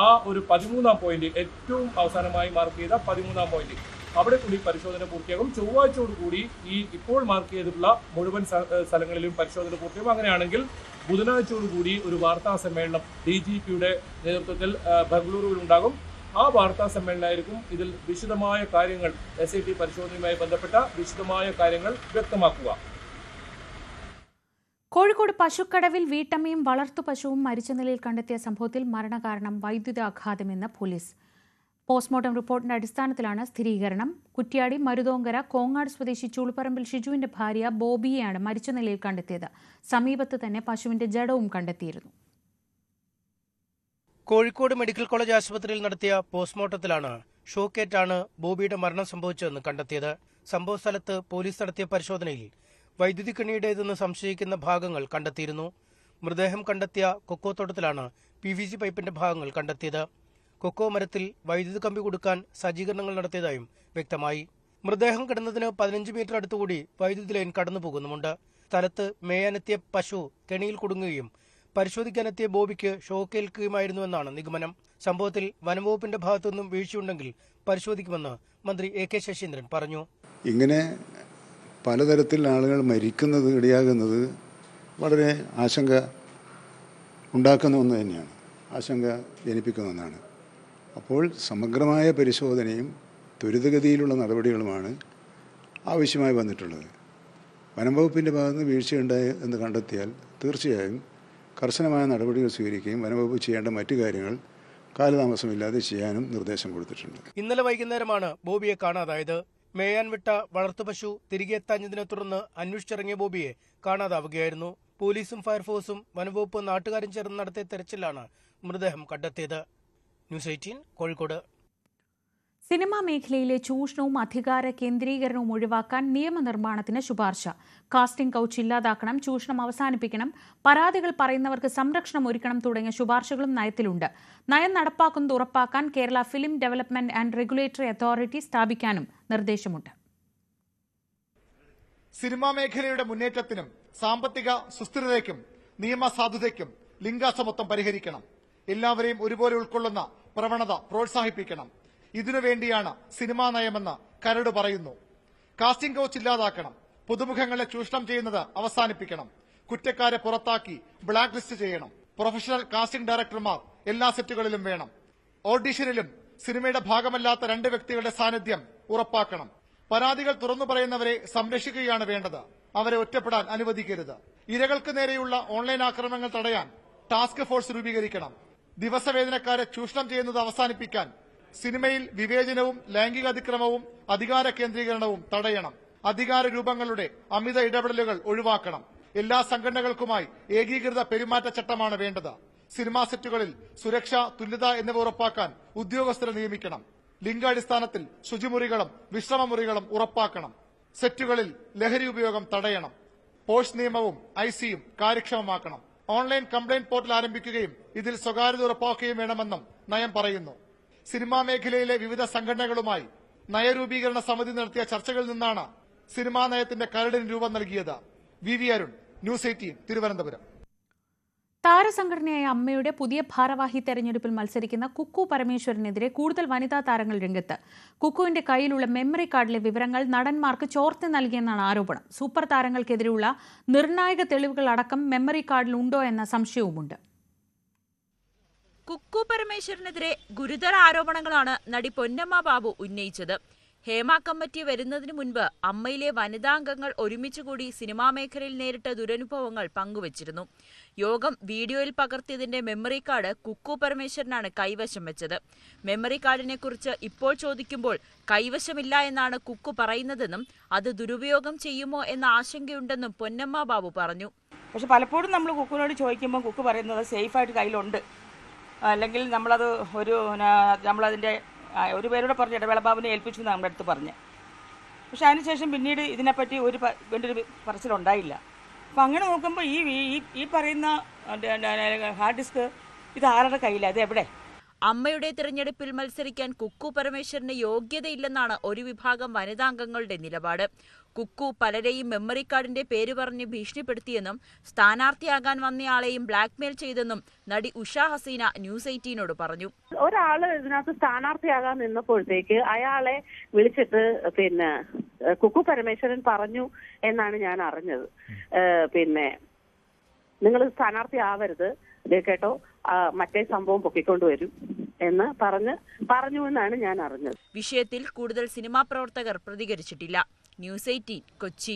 ആ ഒരു 13ാം പോയിന്റ്, ഏറ്റവും അവസാനമായി മാർക്ക് ചെയ്ത 13ാം പോയിന്റ്, അവിടെ കൂടി പരിശോധന പൂർത്തിയാകും. ചൊവ്വാഴ്ചയോടുകൂടി ഈ ഇപ്പോൾ മാർക്ക് ചെയ്തിട്ടുള്ള മുഴുവൻ സ്ഥലങ്ങളിലും പരിശോധന പൂർത്തിയാകും. അങ്ങനെയാണെങ്കിൽ ബുധനാഴ്ചയോടുകൂടി ഒരു വാർത്താ സമ്മേളനം DGPയുടെ നേതൃത്വത്തിൽ ബംഗളൂരുവിൽ ഉണ്ടാകും. ആ വാർത്താ സമ്മേളനമായിരിക്കും ഇതിൽ വിശദമായ കാര്യങ്ങൾ, SIT പരിശോധനയുമായി ബന്ധപ്പെട്ട വിശദമായ കാര്യങ്ങൾ വ്യക്തമാക്കുക. കോഴിക്കോട് പശുക്കടവിൽ വീട്ടമ്മയും വളർത്തു പശുവും മരിച്ച നിലയിൽ കണ്ടെത്തിയ സംഭവത്തിൽ മരണകാരണം വൈദ്യുതാഘാതമെന്ന് പോലീസ്. പോസ്റ്റ്മോർട്ടം റിപ്പോർട്ടിന്റെ അടിസ്ഥാനത്തിലാണ് സ്ഥിരീകരണം. കുറ്റ്യാടി മരുതോങ്കര കോങ്ങാട് സ്വദേശി ചുളുപ്പറമ്പിൽ ഷിജുവിന്റെ ഭാര്യ ബോബിയെയാണ് മരിച്ച നിലയിൽ കണ്ടെത്തിയത്. സമീപത്ത് തന്നെ പശുവിന്റെ ജഡവും കണ്ടെത്തിയിരുന്നു. കോഴിക്കോട് മെഡിക്കൽ കോളേജ് ആശുപത്രിയിൽ നടത്തിയ പോസ്റ്റ്മോർട്ടത്തിലാണ് ഷോക്കേറ്റാണ് ബോബിയുടെ മരണം സംഭവിച്ചതെന്ന് കണ്ടെത്തിയത്. സംഭവസ്ഥലത്ത് പോലീസ് നടത്തിയ പരിശോധനയിൽ വൈദ്യുതി കെണിയുടേതെന്ന് സംശയിക്കുന്ന ഭാഗങ്ങൾ കണ്ടെത്തിയിരുന്നു. മൃതദേഹം കണ്ടെത്തിയ കൊക്കോ തോട്ടത്തിലാണ് PVC പൈപ്പിന്റെ ഭാഗങ്ങൾ കണ്ടെത്തിയത്. കൊക്കോ മരത്തിൽ വൈദ്യുതി കമ്പി കൊടുക്കാൻ സജ്ജീകരണങ്ങൾ നടത്തിയതായും വ്യക്തമായി. മൃതദേഹം കിടന്നതിന് 15 മീറ്റർ അടുത്തുകൂടി വൈദ്യുതി ലൈൻ കടന്നുപോകുന്നുമുണ്ട്. സ്ഥലത്ത് മേയാനെത്തിയ പശു കെണിയിൽ കുടുങ്ങുകയും പരിശോധിക്കാനെത്തിയ ബോബിക്ക് ഷോക്കേൽക്കുകയുമായിരുന്നുവെന്നാണ് നിഗമനം. സംഭവത്തിൽ വനംവകുപ്പിന്റെ ഭാഗത്തുനിന്നും വീഴ്ചയുണ്ടെങ്കിൽ പരിശോധിക്കുമെന്ന് മന്ത്രി AK ശശീന്ദ്രൻ പറഞ്ഞു. ഇങ്ങനെ പലതരത്തിൽ ആളുകൾ മരിക്കുന്നത് ഇടയാകുന്നത് വളരെ ആശങ്ക ഉണ്ടാക്കുന്ന ഒന്ന് തന്നെയാണ്, ആശങ്ക ജനിപ്പിക്കുന്ന ഒന്നാണ്. അപ്പോൾ സമഗ്രമായ പരിശോധനയും ത്വരിതഗതിയിലുള്ള നടപടികളുമാണ് ആവശ്യമായി വന്നിട്ടുള്ളത്. വനം വകുപ്പിൻ്റെ ഭാഗത്ത് നിന്ന് വീഴ്ചയുണ്ടായി എന്ന് കണ്ടെത്തിയാൽ തീർച്ചയായും കർശനമായ നടപടികൾ സ്വീകരിക്കുകയും വനം വകുപ്പ് ചെയ്യേണ്ട മറ്റു കാര്യങ്ങൾ കാലതാമസമില്ലാതെ ചെയ്യാനും നിർദ്ദേശം കൊടുത്തിട്ടുണ്ട്. ഇന്നലെ വൈകുന്നേരമാണ് ബോബിയെ കാണാതായത്. മേയാൻ വിട്ട വളർത്തുപശു തിരികെ എത്താഞ്ഞതിനെ തുടർന്ന് അന്വേഷിച്ചിറങ്ങിയ ബോബിയെ കാണാതാവുകയായിരുന്നു. പോലീസും ഫയർഫോഴ്സും വനംവകുപ്പ് നാട്ടുകാരും ചേർന്ന് നടത്തിയ തെരച്ചിലാണ് മൃതദേഹം കണ്ടെത്തിയത്. ന്യൂസ് 18 കോഴിക്കോട്. സിനിമാ മേഖലയിലെ ചൂഷണവും അധികാര കേന്ദ്രീകരണവും ഒഴിവാക്കാൻ നിയമനിർമ്മാണത്തിന് ശുപാർശ. കാസ്റ്റിംഗ് കൗച്ച് ഇല്ലാതാക്കണം, ചൂഷണം അവസാനിപ്പിക്കണം, പരാതികൾ പറയുന്നവർക്ക് സംരക്ഷണം ഒരുക്കണം തുടങ്ങിയ ശുപാർശകളും നയത്തിലുണ്ട്. നയം നടപ്പാക്കുന്നത് ഉറപ്പാക്കാൻ Kerala film development and regulatory authority സ്ഥാപിക്കാനും നിർദ്ദേശമുണ്ട്. സിനിമാ മേഖലയുടെ മുന്നേറ്റത്തിനും സാമ്പത്തിക സുസ്ഥിരതയ്ക്കും നിയമസാധുതയ്ക്കും ലിംഗാസമത്വം പരിഹരിക്കണം. എല്ലാവരെയും ഒരുപോലെ ഉൾക്കൊള്ളുന്ന പ്രവണത പ്രോത്സാഹിപ്പിക്കണം. ഇതിനുവേണ്ടിയാണ് സിനിമാ നയമെന്ന് കരട് പറയുന്നു. കാസ്റ്റിംഗ് കൗച്ച് ഇല്ലാതാക്കണം, പുതുമുഖങ്ങളെ ചൂഷണം ചെയ്യുന്നത് അവസാനിപ്പിക്കണം, കുറ്റക്കാരെ പുറത്താക്കി ബ്ലാക്ക് ലിസ്റ്റ് ചെയ്യണം, പ്രൊഫഷണൽ കാസ്റ്റിംഗ് ഡയറക്ടർമാർ എല്ലാ സെറ്റുകളിലും വേണം, ഓഡിഷനിലും സിനിമയുടെ ഭാഗമല്ലാത്ത 2 വ്യക്തികളുടെ സാന്നിധ്യം ഉറപ്പാക്കണം, പരാതികൾ തുറന്നു പറയുന്നവരെ സംരക്ഷിക്കുകയാണ് വേണ്ടത്, അവരെ ഒറ്റപ്പെടാൻ അനുവദിക്കരുത്, ഇരകൾക്ക് നേരെയുള്ള ഓൺലൈൻ ആക്രമണങ്ങൾ തടയാൻ ടാസ്ക് ഫോഴ്സ് രൂപീകരിക്കണം, ദിവസവേതനക്കാരെ ചൂഷണം ചെയ്യുന്നത് അവസാനിപ്പിക്കാൻ സിനിമയിൽ വിവേചനവും ലൈംഗിക അതിക്രമവും അധികാര കേന്ദ്രീകരണവും തടയണം, അധികാര രൂപങ്ങളുടെ അമിത ഇടപെടലുകൾ ഒഴിവാക്കണം, എല്ലാ സംഘടനകൾക്കുമായി ഏകീകൃത പെരുമാറ്റച്ചട്ടമാണ് വേണ്ടത്, സിനിമാ സെറ്റുകളിൽ സുരക്ഷ, തുല്യത എന്നിവ ഉറപ്പാക്കാൻ ഉദ്യോഗസ്ഥരെ നിയമിക്കണം, ലിംഗാടിസ്ഥാനത്തിൽ ശുചിമുറികളും വിശ്രമമുറികളും ഉറപ്പാക്കണം, സെറ്റുകളിൽ ലഹരി ഉപയോഗം തടയണം, പോഷ് നിയമവും ഐസിയും കാര്യക്ഷമമാക്കണം, ഓൺലൈൻ കംപ്ലയിന്റ് പോർട്ടൽ ആരംഭിക്കുകയും ഇതിൽ സ്വകാര്യത ഉറപ്പാക്കുകയും വേണമെന്നും നയം പറയുന്നു. സിനിമാ മേഖലയിലെ വിവിധ സംഘടനകളുമായി നയരൂപീകരണ സമിതി നടത്തിയ ചർച്ചകളിൽ നിന്നാണ് സിനിമാ നയത്തിന്റെ കരടിന് രൂപം നൽകിയത്. വി അരുൺ, ന്യൂസ് 18 തിരുവനന്തപുരം. താരസംഘടനയായ അമ്മയുടെ പുതിയ ഭാരവാഹി തെരഞ്ഞെടുപ്പിൽ മത്സരിക്കുന്ന കുക്കു പരമേശ്വരനെതിരെ കൂടുതൽ വനിതാ താരങ്ങൾ രംഗത്ത്. കുക്കുവിന്റെ കയ്യിലുള്ള മെമ്മറി കാർഡിലെ വിവരങ്ങൾ നടന്മാർക്ക് ചോർത്തി നൽകിയെന്നാണ് ആരോപണം. സൂപ്പർ താരങ്ങൾക്കെതിരെയുള്ള നിർണായക തെളിവുകൾ അടക്കം മെമ്മറി കാർഡിൽ ഉണ്ടോ എന്ന സംശയവുമുണ്ട്. കുക്കു പരമേശ്വരനെതിരെ ഗുരുതര ആരോപണങ്ങളാണ് നടി പൊന്നമ്മ ബാബു ഉന്നയിച്ചത്. ഹേമ കമ്മിറ്റി വരുന്നതിന് മുൻപ് അമ്മയിലെ വനിതാംഗങ്ങൾ ഒരുമിച്ചുകൂടി സിനിമാ മേഖലയിൽ നേരിട്ട ദുരനുഭവങ്ങൾ പങ്കുവച്ചിരുന്നു. യോഗം വീഡിയോയിൽ പകർത്തിയതിന്റെ മെമ്മറി കാർഡ് കുക്കു പരമേശ്വരനാണ് കൈവശം വെച്ചത്. മെമ്മറി കാർഡിനെ കുറിച്ച് ഇപ്പോൾ ചോദിക്കുമ്പോൾ കൈവശമില്ല എന്നാണ് കുക്കു പറയുന്നതെന്നും അത് ദുരുപയോഗം ചെയ്യുമോ എന്ന ആശങ്കയുണ്ടെന്നും പൊന്നമ്മ ബാബു പറഞ്ഞു. പക്ഷെ പലപ്പോഴും നമ്മൾ കുക്കുവിനോട് ചോദിക്കുമ്പോൾ കുക്കു പറയുന്നത് സേഫായിട്ട് കയ്യിലുണ്ട്, അല്ലെങ്കിൽ നമ്മളത് നമ്മളതിൻ്റെ ഒരു പേരോട് പറഞ്ഞ് ഇടവേള ബാബുവിനെ ഏൽപ്പിച്ചു എന്ന് നമ്മുടെ അടുത്ത് പറഞ്ഞ്. പക്ഷെ അതിനുശേഷം പിന്നീട് ഇതിനെപ്പറ്റി വേണ്ടൊരു പറച്ചിലുണ്ടായില്ല. അപ്പം അങ്ങനെ നോക്കുമ്പോൾ ഈ പറയുന്ന ഹാർഡ് ഡിസ്ക് ഇത് ആരുടെ കയ്യിലാണ്, ഇത് എവിടെ? അമ്മയുടെ തിരഞ്ഞെടുപ്പിൽ മത്സരിക്കാൻ കുക്കു പരമേശ്വരന് യോഗ്യതയില്ലെന്നാണ് ഒരു വിഭാഗം വനിതാംഗങ്ങളുടെ നിലപാട്. കുക്കു പലരെയും മെമ്മറി കാർഡിന്റെ പേര് പറഞ്ഞ് ഭീഷണിപ്പെടുത്തിയെന്നും സ്ഥാനാർത്ഥിയാകാൻ വന്നയാളെയും ബ്ലാക്ക്മെയിൽ ചെയ്തെന്നും നടി ഉഷ ഹസീന ന്യൂസ് 18നോട് പറഞ്ഞു. ഒരാള് ഇതിനകത്ത് സ്ഥാനാർത്ഥിയാകാൻ നിന്നപ്പോഴത്തേക്ക് അയാളെ വിളിച്ചിട്ട് കുക്കു പരമേശ്വരൻ പറഞ്ഞു എന്നാണ് ഞാൻ അറിഞ്ഞത്. നിങ്ങൾ സ്ഥാനാർത്ഥി ആവരുത്, കേട്ടോ, മറ്റേ സംഭവം പൊക്കിക്കൊണ്ടുവരും എന്ന് പറഞ്ഞു എന്നാണ് ഞാൻ അറിഞ്ഞത്. വിഷയത്തിൽ കൂടുതൽ സിനിമാ പ്രവർത്തകർ പ്രതികരിച്ചിട്ടില്ല. ന്യൂസ് 18 കൊച്ചി.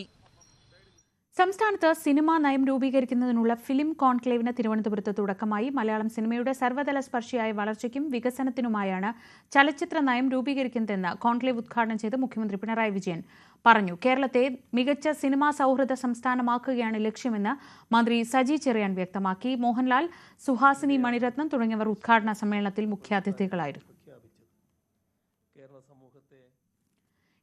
സംസ്ഥാനത്ത് സിനിമാ നയം രൂപീകരിക്കുന്നതിനുള്ള ഫിലിം കോൺക്ലേവിന് തിരുവനന്തപുരത്ത് തുടക്കമായി. മലയാളം സിനിമയുടെ സർവ്വതല സ്പർശിയായ വളർച്ചയ്ക്കും വികസനത്തിനുമായാണ് ചലച്ചിത്ര നയം രൂപീകരിക്കുന്നതെന്ന് കോൺക്ലേവ് ഉദ്ഘാടനം ചെയ്ത് മുഖ്യമന്ത്രി പിണറായി വിജയൻ പറഞ്ഞു. കേരളത്തെ മികച്ച സിനിമാ സൗഹൃദ സംസ്ഥാനമാക്കുകയാണ് ലക്ഷ്യമെന്ന് മന്ത്രി സജി ചെറിയാൻ വ്യക്തമാക്കി. മോഹൻലാൽ, സുഹാസിനി മണിരത്നം തുടങ്ങിയവർ ഉദ്ഘാടന സമ്മേളനത്തിൽ മുഖ്യാതിഥികളായിരുന്നു.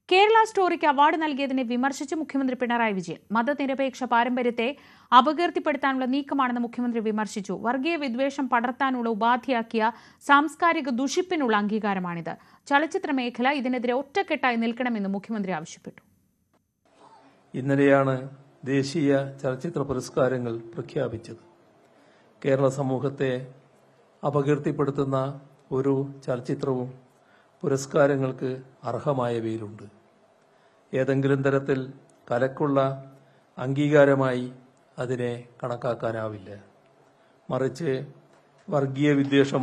കേരള സ്റ്റോറിക്ക് അവാർഡ് നൽകിയതിനെ വിമർശിച്ച് മുഖ്യമന്ത്രി പിണറായി വിജയൻ. മതനിരപേക്ഷ പാരമ്പര്യത്തെ അപകീർത്തിപ്പെടുത്താനുള്ള നീക്കമാണെന്ന് മുഖ്യമന്ത്രി വിമർശിച്ചു. വർഗീയ വിദ്വേഷം പടർത്താനുള്ള ഉപാധിയാക്കിയ സാംസ്കാരിക ദുഷിപ്പിനുള്ള അംഗീകാരമാണിത്. ചലച്ചിത്ര മേഖല ഇതിനെതിരെ ഒറ്റക്കെട്ടായി നിൽക്കണമെന്ന് മുഖ്യമന്ത്രി ആവശ്യപ്പെട്ടു. ഇന്നലെയാണ് ദേശീയ ചലച്ചിത്ര പുരസ്കാരങ്ങൾ പ്രഖ്യാപിച്ചത്. കേരള സമൂഹത്തെ അപകീർത്തിപ്പെടുത്തുന്ന ഒരു ചലച്ചിത്രവും പുരസ്കാരങ്ങൾക്ക് അർഹമായവയിലുണ്ട്. ഏതെങ്കിലും തരത്തിൽ കലക്കുള്ള അംഗീകാരമായി അതിനെ കണക്കാക്കാനാവില്ല. മറിച്ച് വർഗീയ വിദ്വേഷം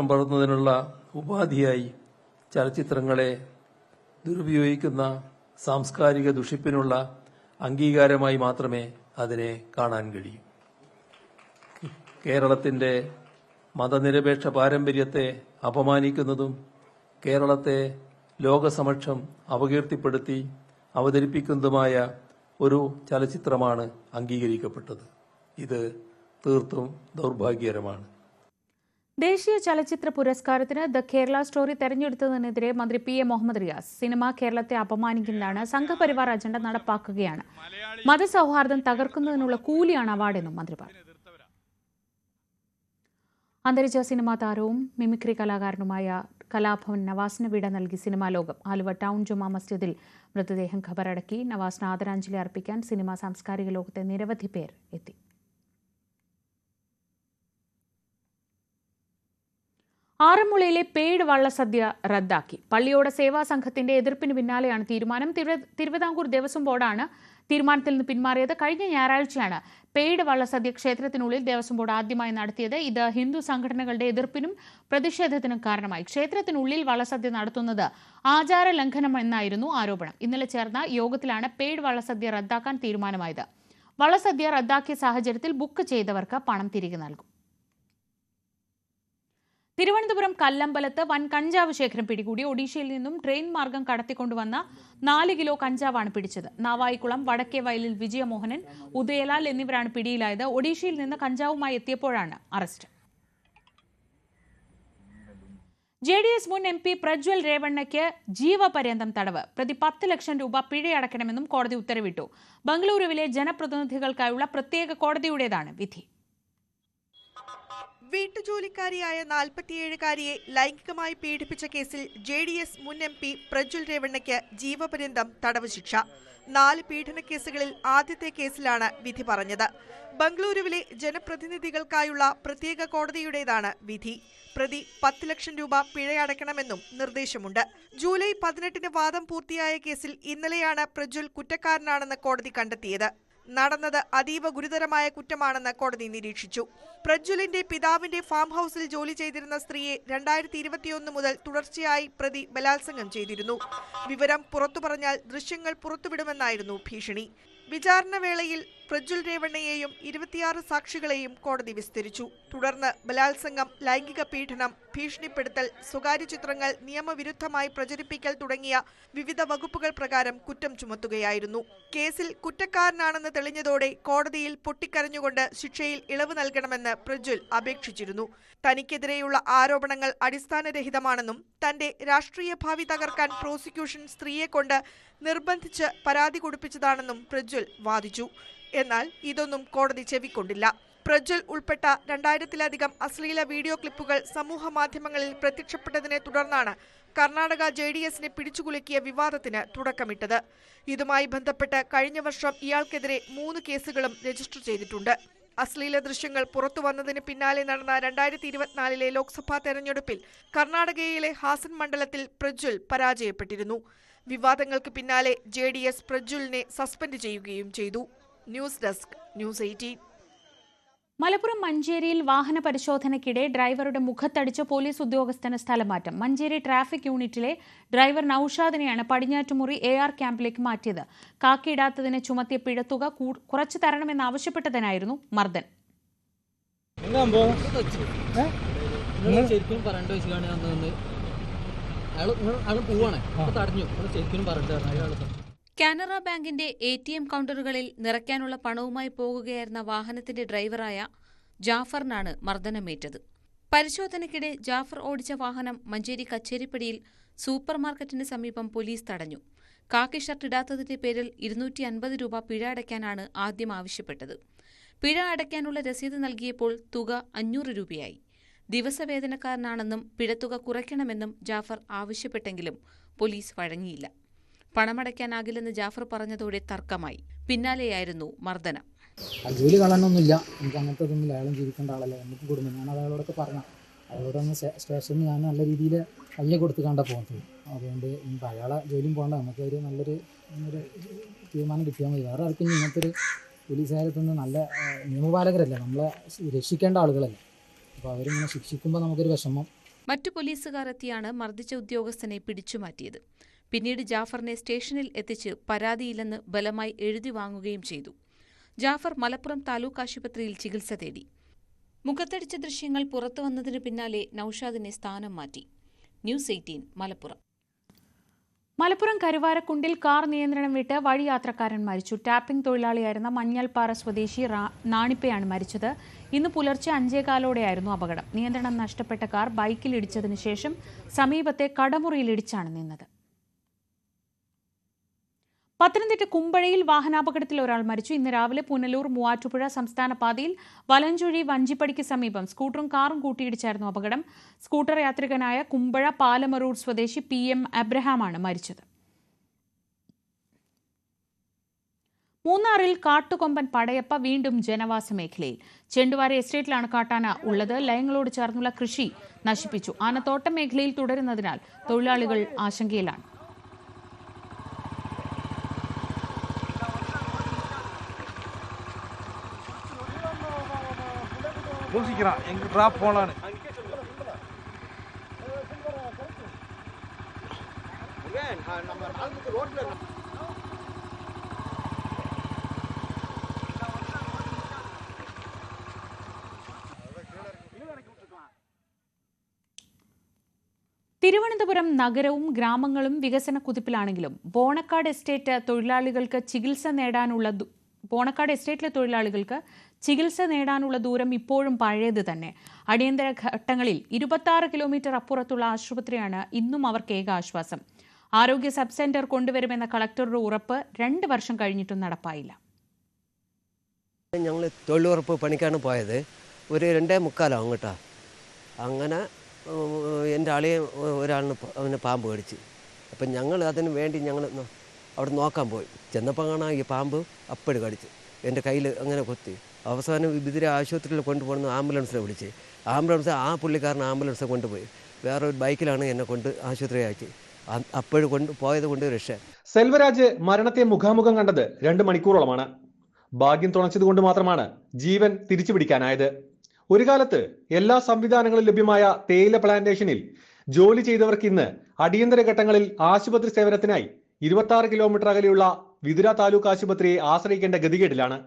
പടർത്തുന്നതിനുള്ള ഉപാധിയായി ചലച്ചിത്രങ്ങളെ ദുരുപയോഗിക്കുന്ന സാംസ്കാരിക ദുഷിപ്പിനുള്ള അംഗീകാരമായി മാത്രമേ അതിനെ കാണാൻ കഴിയൂ. കേരളത്തിന്റെ മതനിരപേക്ഷ പാരമ്പര്യത്തെ അപമാനിക്കുന്നതും കേരളത്തെ ലോകസമക്ഷം അപകീർത്തിപ്പെടുത്തി അവതരിപ്പിക്കുന്നതുമായ ഒരു ചലച്ചിത്രമാണ് അംഗീകരിക്കപ്പെട്ടത്. ഇത് തീർത്തും ദൗർഭാഗ്യകരമാണ്. ദേശീയ ചലച്ചിത്ര പുരസ്കാരത്തിന് ദ കേരള സ്റ്റോറി തെരഞ്ഞെടുത്തതിനെതിരെ മന്ത്രി P A Muhammad Riyas cinema കേരളത്തെ അപമാനിക്കുന്നതാണ്, സംഘപരിവാർ അജണ്ട നടപ്പാക്കുകയാണ്, മതസൗഹാർദ്ദം തകർക്കുന്നതിനുള്ള കൂലിയാണ് അവാർഡെന്നും മന്ത്രി പറഞ്ഞു. അന്തരിച്ച സിനിമാ താരവും മിമിക്രി കലാകാരനുമായ കലാഭവൻ നവാസിന് വിട നൽകി സിനിമാ ലോകം. ആലുവ ടൗൺ ജുമാ മസ്ജിദിൽ മൃതദേഹം ഖബറടക്കി. നവാസിന് ആദരാഞ്ജലി അർപ്പിക്കാൻ സിനിമാ സാംസ്കാരിക ലോകത്തെ നിരവധി പേർ എത്തി. ആറന്മുളയിലെ പെയ്ഡ് വള്ളസദ്യ റദ്ദാക്കി. പള്ളിയോട സേവാ സംഘത്തിന്റെ എതിർപ്പിന് പിന്നാലെയാണ് തീരുമാനം. തിരുവിതാംകൂർ ദേവസ്വം ബോർഡാണ് തീരുമാനത്തിൽ നിന്ന് പിന്മാറിയത്. കഴിഞ്ഞ ഞായറാഴ്ചയാണ് പെയ്ഡ് വള്ളസദ്യ ക്ഷേത്രത്തിനുള്ളിൽ ദേവസ്വം ബോർഡ് ആദ്യമായി നടത്തിയത്. ഇത് ഹിന്ദു സംഘടനകളുടെ എതിർപ്പിനും പ്രതിഷേധത്തിനും കാരണമായി. ക്ഷേത്രത്തിനുള്ളിൽ വള്ളസദ്യ നടത്തുന്നത് ആചാര ലംഘനമെന്നായിരുന്നു ആരോപണം. ഇന്നലെ ചേർന്ന യോഗത്തിലാണ് പെയ്ഡ് വള്ളസദ്യ റദ്ദാക്കാൻ തീരുമാനമായത്. വള്ളസദ്യ റദ്ദാക്കിയ സാഹചര്യത്തിൽ ബുക്ക് ചെയ്തവർക്ക് പണം തിരികെ നൽകും. തിരുവനന്തപുരം കല്ലമ്പലത്ത് വൻ കഞ്ചാവ് ശേഖരം പിടികൂടി. ഒഡീഷയിൽ നിന്നും ട്രെയിൻ മാർഗം കടത്തിക്കൊണ്ടുവന്ന 4 കിലോ കഞ്ചാവാണ് പിടിച്ചത്. നാവായിക്കുളം വടക്കേ വയലിൽ വിജയമോഹനൻ, ഉദയലാൽ എന്നിവരാണ് പിടിയിലായത്. ഒഡീഷയിൽ നിന്ന് കഞ്ചാവുമായി എത്തിയപ്പോഴാണ് അറസ്റ്റ്. JDS മുൻ MP പ്രജ്വൽ രേവണ്ണയ്ക്ക് ജീവപര്യന്തം തടവ്. പ്രതി 10 ലക്ഷം രൂപ പിഴയടക്കണമെന്നും കോടതി ഉത്തരവിട്ടു. ബംഗളൂരുവിലെ ജനപ്രതിനിധികൾക്കായുള്ള പ്രത്യേക കോടതിയുടേതാണ് വിധി. വീട്ടുജോലിക്കാരിയായ 47-കാരിയെ ലൈംഗികമായി പീഡിപ്പിച്ച കേസിൽ JDS മുൻ MP പ്രജ്വൽ രേവണ്ണയ്ക്ക് ജീവപര്യന്തം തടവ് ശിക്ഷ. 4 പീഡന കേസുകളിൽ ആദ്യത്തെ കേസിലാണ് വിധി പറഞ്ഞത്. ബംഗളൂരുവിലെ ജനപ്രതിനിധികൾക്കായുള്ള പ്രത്യേക കോടതിയുടേതാണ് വിധി. പ്രതി 10 ലക്ഷം രൂപ പിഴയടക്കണമെന്നും നിർദ്ദേശമുണ്ട്. ജൂലൈ 18-ന് വാദം പൂർത്തിയായ കേസിൽ ഇന്നലെയാണ് പ്രജ്വൽ കുറ്റക്കാരനാണെന്ന് കോടതി കണ്ടെത്തിയത്. നടന്നത് അതീവ ഗുരുതരമായ കുറ്റമാണെന്ന് കോടതി നിരീക്ഷിച്ചു. പ്രജ്വലിന്റെ പിതാവിന്റെ ഫാം ഹൌസിൽ ജോലി ചെയ്തിരുന്ന സ്ത്രീയെ 2021 മുതൽ തുടർച്ചയായി പ്രതി ബലാത്സംഗം ചെയ്തിരുന്നു. വിവരം പുറത്തു പറഞ്ഞാൽ ദൃശ്യങ്ങൾ പുറത്തുവിടുമെന്നായിരുന്നു ഭീഷണി. വിചാരണ വേളയിൽ പ്രജ്വൽ രേവണ്ണയെയും 26 സാക്ഷികളെയും കോടതി വിസ്തരിച്ചു. തുടർന്ന് ബലാത്സംഗം, ലൈംഗിക പീഡനം, ഭീഷണിപ്പെടുത്തൽ, സ്വകാര്യ ചിത്രങ്ങൾ നിയമവിരുദ്ധമായി പ്രചരിപ്പിക്കൽ തുടങ്ങിയ വിവിധ വകുപ്പുകൾ പ്രകാരം കുറ്റം ചുമത്തുകയായിരുന്നു. കേസിൽ കുറ്റക്കാരനാണെന്ന് തെളിഞ്ഞതോടെ കോടതിയിൽ പൊട്ടിക്കരഞ്ഞുകൊണ്ട് ശിക്ഷയിൽ ഇളവ് നൽകണമെന്ന് പ്രജ്വൽ അപേക്ഷിച്ചിരുന്നു. തനിക്കെതിരെയുള്ള ആരോപണങ്ങൾ അടിസ്ഥാനരഹിതമാണെന്നും തന്റെ രാഷ്ട്രീയ ഭാവി തകർക്കാൻ പ്രോസിക്യൂഷൻ സ്ത്രീയെക്കൊണ്ട് നിർബന്ധിച്ച് പരാതി കൊടുപ്പിച്ചതാണെന്നും പ്രജ്വൽ വാദിച്ചു. എന്നാൽ ഇതൊന്നും കോടതി ചെവിക്കൊണ്ടില്ല. പ്രജ്വൽ ഉൾപ്പെട്ട 2000-ലധികം അശ്ലീല വീഡിയോ ക്ലിപ്പുകൾ സമൂഹ മാധ്യമങ്ങളിൽ പ്രത്യക്ഷപ്പെട്ടതിനെ തുടർന്നാണ് കർണാടക JDSനെ പിടിച്ചുകുലുക്കിയ വിവാദത്തിന് തുടക്കമിട്ടത്. ഇതുമായി ബന്ധപ്പെട്ട് കഴിഞ്ഞ വർഷം ഇയാൾക്കെതിരെ 3 കേസുകളും രജിസ്റ്റർ ചെയ്തിട്ടുണ്ട്. അശ്ലീല ദൃശ്യങ്ങൾ പുറത്തുവന്നതിന് പിന്നാലെ നടന്ന 2024-ലെ ലോക്സഭാ തെരഞ്ഞെടുപ്പിൽ കർണാടകയിലെ ഹാസൻ മണ്ഡലത്തിൽ പ്രജ്വൽ പരാജയപ്പെട്ടിരുന്നു. വിവാദങ്ങൾക്ക് പിന്നാലെ JDS പ്രജ്വലിനെ സസ്പെൻഡ് ചെയ്യുകയും ചെയ്തു. News desk, news 18. മലപ്പുറം മഞ്ചേരിയിൽ വാഹന പരിശോധനയ്ക്കിടെ ഡ്രൈവറുടെ മുഖത്തടിച്ച പോലീസ് ഉദ്യോഗസ്ഥന് സ്ഥലമാറ്റം. മഞ്ചേരി ട്രാഫിക് യൂണിറ്റിലെ ഡ്രൈവർ നൌഷാദിനെയാണ് പടിഞ്ഞാറ്റുമുറി AR ക്യാമ്പിലേക്ക് മാറ്റിയത്. കാക്കിയിടാത്തതിന് ചുമത്തിയ പിഴത്തുക കുറച്ചു തരണമെന്നാവശ്യപ്പെട്ടതിനായിരുന്നു മർദ്ദൻ. കാനറ ബാങ്കിന്റെ ATM കൗണ്ടറുകളിൽ നിറയ്ക്കാനുള്ള പണവുമായി പോകുകയായിരുന്ന വാഹനത്തിന്റെ ഡ്രൈവറായ ജാഫറിനാണ് മർദ്ദനമേറ്റത്. പരിശോധനയ്ക്കിടെ ജാഫർ ഓടിച്ച വാഹനം മഞ്ചേരി കച്ചേരിപ്പടിയിൽ സൂപ്പർമാർക്കറ്റിന് സമീപം പോലീസ് തടഞ്ഞു. കാക്കി ഷർട്ട് ഇടാത്തതിന്റെ പേരിൽ 250 രൂപ പിഴ അടയ്ക്കാനാണ് ആദ്യം ആവശ്യപ്പെട്ടത്. പിഴ അടയ്ക്കാനുള്ള രസീത് നൽകിയപ്പോൾ തുക 500 രൂപയായി. ദിവസവേതനക്കാരനാണെന്നും പിഴത്തുക കുറയ്ക്കണമെന്നും ജാഫർ ആവശ്യപ്പെട്ടെങ്കിലും പോലീസ് വഴങ്ങിയില്ല. പണമടയ്ക്കാനാകില്ലെന്ന് ജാഫർ പറഞ്ഞതോടെ തർക്കമായി. പിന്നാലെയായിരുന്നു മർദ്ദനം. ജോലി കളയാനൊന്നുമില്ല, എനിക്ക് അങ്ങനത്തെ ഒന്നുമില്ല, അയാളും ജീവിക്കേണ്ട ആളല്ലേ, നമുക്ക് കുടുംബം. ഞാൻ അയാളോടൊക്കെ പറഞ്ഞു, അയാളോടൊന്ന് സ്റ്റേഷനിൽ ഞാൻ നല്ല രീതിയിൽ കയ്യെ കൊടുത്ത് കണ്ടാൽ പോകുന്നത്. അതുകൊണ്ട് ഇനിയിപ്പോൾ അയാളെ ജോലിയും പോകണ്ട, നമുക്കൊരു നല്ലൊരു തീരുമാനം കിട്ടിയാൽ മതി. വേറെ ആർക്കും ഇങ്ങനത്തെ ഒരു പോലീസുകാരത്തു നിന്ന് നല്ല നിയമപാലകരല്ല, നമ്മളെ രക്ഷിക്കേണ്ട ആളുകളല്ല. അപ്പോൾ അവരിങ്ങനെ ശിക്ഷിക്കുമ്പോൾ നമുക്കൊരു വിഷമം. മറ്റു പോലീസുകാർ എത്തിയാണ് മർദ്ദിച്ച ഉദ്യോഗസ്ഥനെ പിടിച്ചുമാറ്റിയത്. പിന്നീട് ജാഫറിനെ സ്റ്റേഷനിൽ എത്തിച്ച് പരാതിയില്ലെന്ന് ബലമായി എഴുതി വാങ്ങുകയും ചെയ്തു. ജാഫർ മലപ്പുറം താലൂക്ക് ആശുപത്രിയിൽ ചികിത്സ തേടി. മുഖത്തടിച്ച ദൃശ്യങ്ങൾ പുറത്തുവന്നതിന് പിന്നാലെ നൌഷാദിനെ സ്ഥാനം മാറ്റി. ന്യൂസ് 18 മലപ്പുറം. മലപ്പുറം കരുവാരക്കുണ്ടിൽ കാർ നിയന്ത്രണം വിട്ട് വഴിയാത്രക്കാരൻ മരിച്ചു. ടാപ്പിംഗ് തൊഴിലാളിയായിരുന്ന മഞ്ഞൾപ്പാറ സ്വദേശി നാണിപ്പയാണ് മരിച്ചത്. ഇന്ന് പുലർച്ചെ 5:15 അപകടം. നിയന്ത്രണം നഷ്ടപ്പെട്ട കാർ ബൈക്കിലിടിച്ചതിനു ശേഷം സമീപത്തെ കടമുറിയിലിടിച്ചാണ് നിന്നത്. പത്തനംതിട്ട കുമ്പഴയിൽ വാഹനാപകടത്തിൽ ഒരാൾ മരിച്ചു. ഇന്ന് രാവിലെ പുനലൂർ മൂവാറ്റുപുഴ സംസ്ഥാന പാതയിൽ വലഞ്ചുഴി വഞ്ചിപ്പടിക്ക് സമീപം സ്കൂട്ടറും കാറും കൂട്ടിയിടിച്ചായിരുന്നു അപകടം. സ്കൂട്ടർ യാത്രികനായ കുമ്പഴ പാലമറൂർ സ്വദേശി PM അബ്രഹാമാണ് മരിച്ചത്. മൂന്നാറിൽ കാട്ടുകൊമ്പൻ പടയപ്പ വീണ്ടും ജനവാസ മേഖലയിൽ. ചെണ്ടുവാര എസ്റ്റേറ്റിലാണ് കാട്ടാന ഉള്ളത്. ലയങ്ങളോട് ചേർന്നുള്ള കൃഷി നശിപ്പിച്ചു. ആനത്തോട്ടം മേഖലയിൽ തുടരുന്നതിനാൽ തൊഴിലാളികൾ ആശങ്കയിലാണ്. തിരുവനന്തപുരം നഗരവും ഗ്രാമങ്ങളും വികസന കുതിപ്പിലാണെങ്കിലും ബോണക്കാട് എസ്റ്റേറ്റിലെ തൊഴിലാളികൾക്ക് ചികിത്സ നേടാനുള്ള ദൂരം ഇപ്പോഴും പഴയത് തന്നെ. അടിയന്തര ഘട്ടങ്ങളിൽ 26 കിലോമീറ്റർ അപ്പുറത്തുള്ള ആശുപത്രിയാണ് ഇന്നും അവർക്ക് ഏക ആശ്വാസം. ആരോഗ്യ സബ് സെന്റർ കൊണ്ടുവരുമെന്ന കളക്ടറുടെ ഉറപ്പ് 2 വർഷം കഴിഞ്ഞിട്ടും നടപ്പായില്ല. ഞങ്ങൾ തൊഴിലുറപ്പ് പണിക്കാണ് പോയത്. ഒരു 2:45 അങ്ങോട്ടാ. അങ്ങനെ എൻ്റെ ആളെയും ഒരാളിന് പാമ്പ് കടിച്ച്. അപ്പം ഞങ്ങൾ അതിന് വേണ്ടി ഞങ്ങൾ അവിടെ നോക്കാൻ പോയി. ചെന്നപ്പോൾ കാണാൻ ഈ പാമ്പ് അപ്പടി കടിച്ച് എൻ്റെ കയ്യിൽ അങ്ങനെ കൊത്തി. അവസാനം ഇതിരെ ആശുപത്രിയിൽ കൊണ്ടുപോകുന്ന ആംബുലൻസിനെ വിളിച്ച് ആ പുള്ളിക്കാരൻ ആംബുലൻസ് കൊണ്ടുപോയി. വേറെ ഒരു ബൈക്കിലാണ് എന്നെ കൊണ്ട് ആശുപത്രി അയച്ച്. അപ്പോഴും പോയത് കൊണ്ട് രക്ഷ. സെൽവരാജ് മരണത്തെ മുഖാമുഖം കണ്ടത് 2 മണിക്കൂറോളമാണ്. ഭാഗ്യം തുണച്ചതുകൊണ്ട് മാത്രമാണ് ജീവൻ തിരിച്ചു പിടിക്കാനായത്. ഒരു കാലത്ത് എല്ലാ സംവിധാനങ്ങളും ലഭ്യമായ തേയില പ്ലാന്റേഷനിൽ ജോലി ചെയ്തവർക്ക് ഇന്ന് അടിയന്തര ഘട്ടങ്ങളിൽ ആശുപത്രി സേവനത്തിനായി 26 കിലോമീറ്റർ അകലെയുള്ള വിതുര താലൂക്ക് ആശുപത്രിയെ ആശ്രയിക്കേണ്ട ഗതികേടിലാണ്.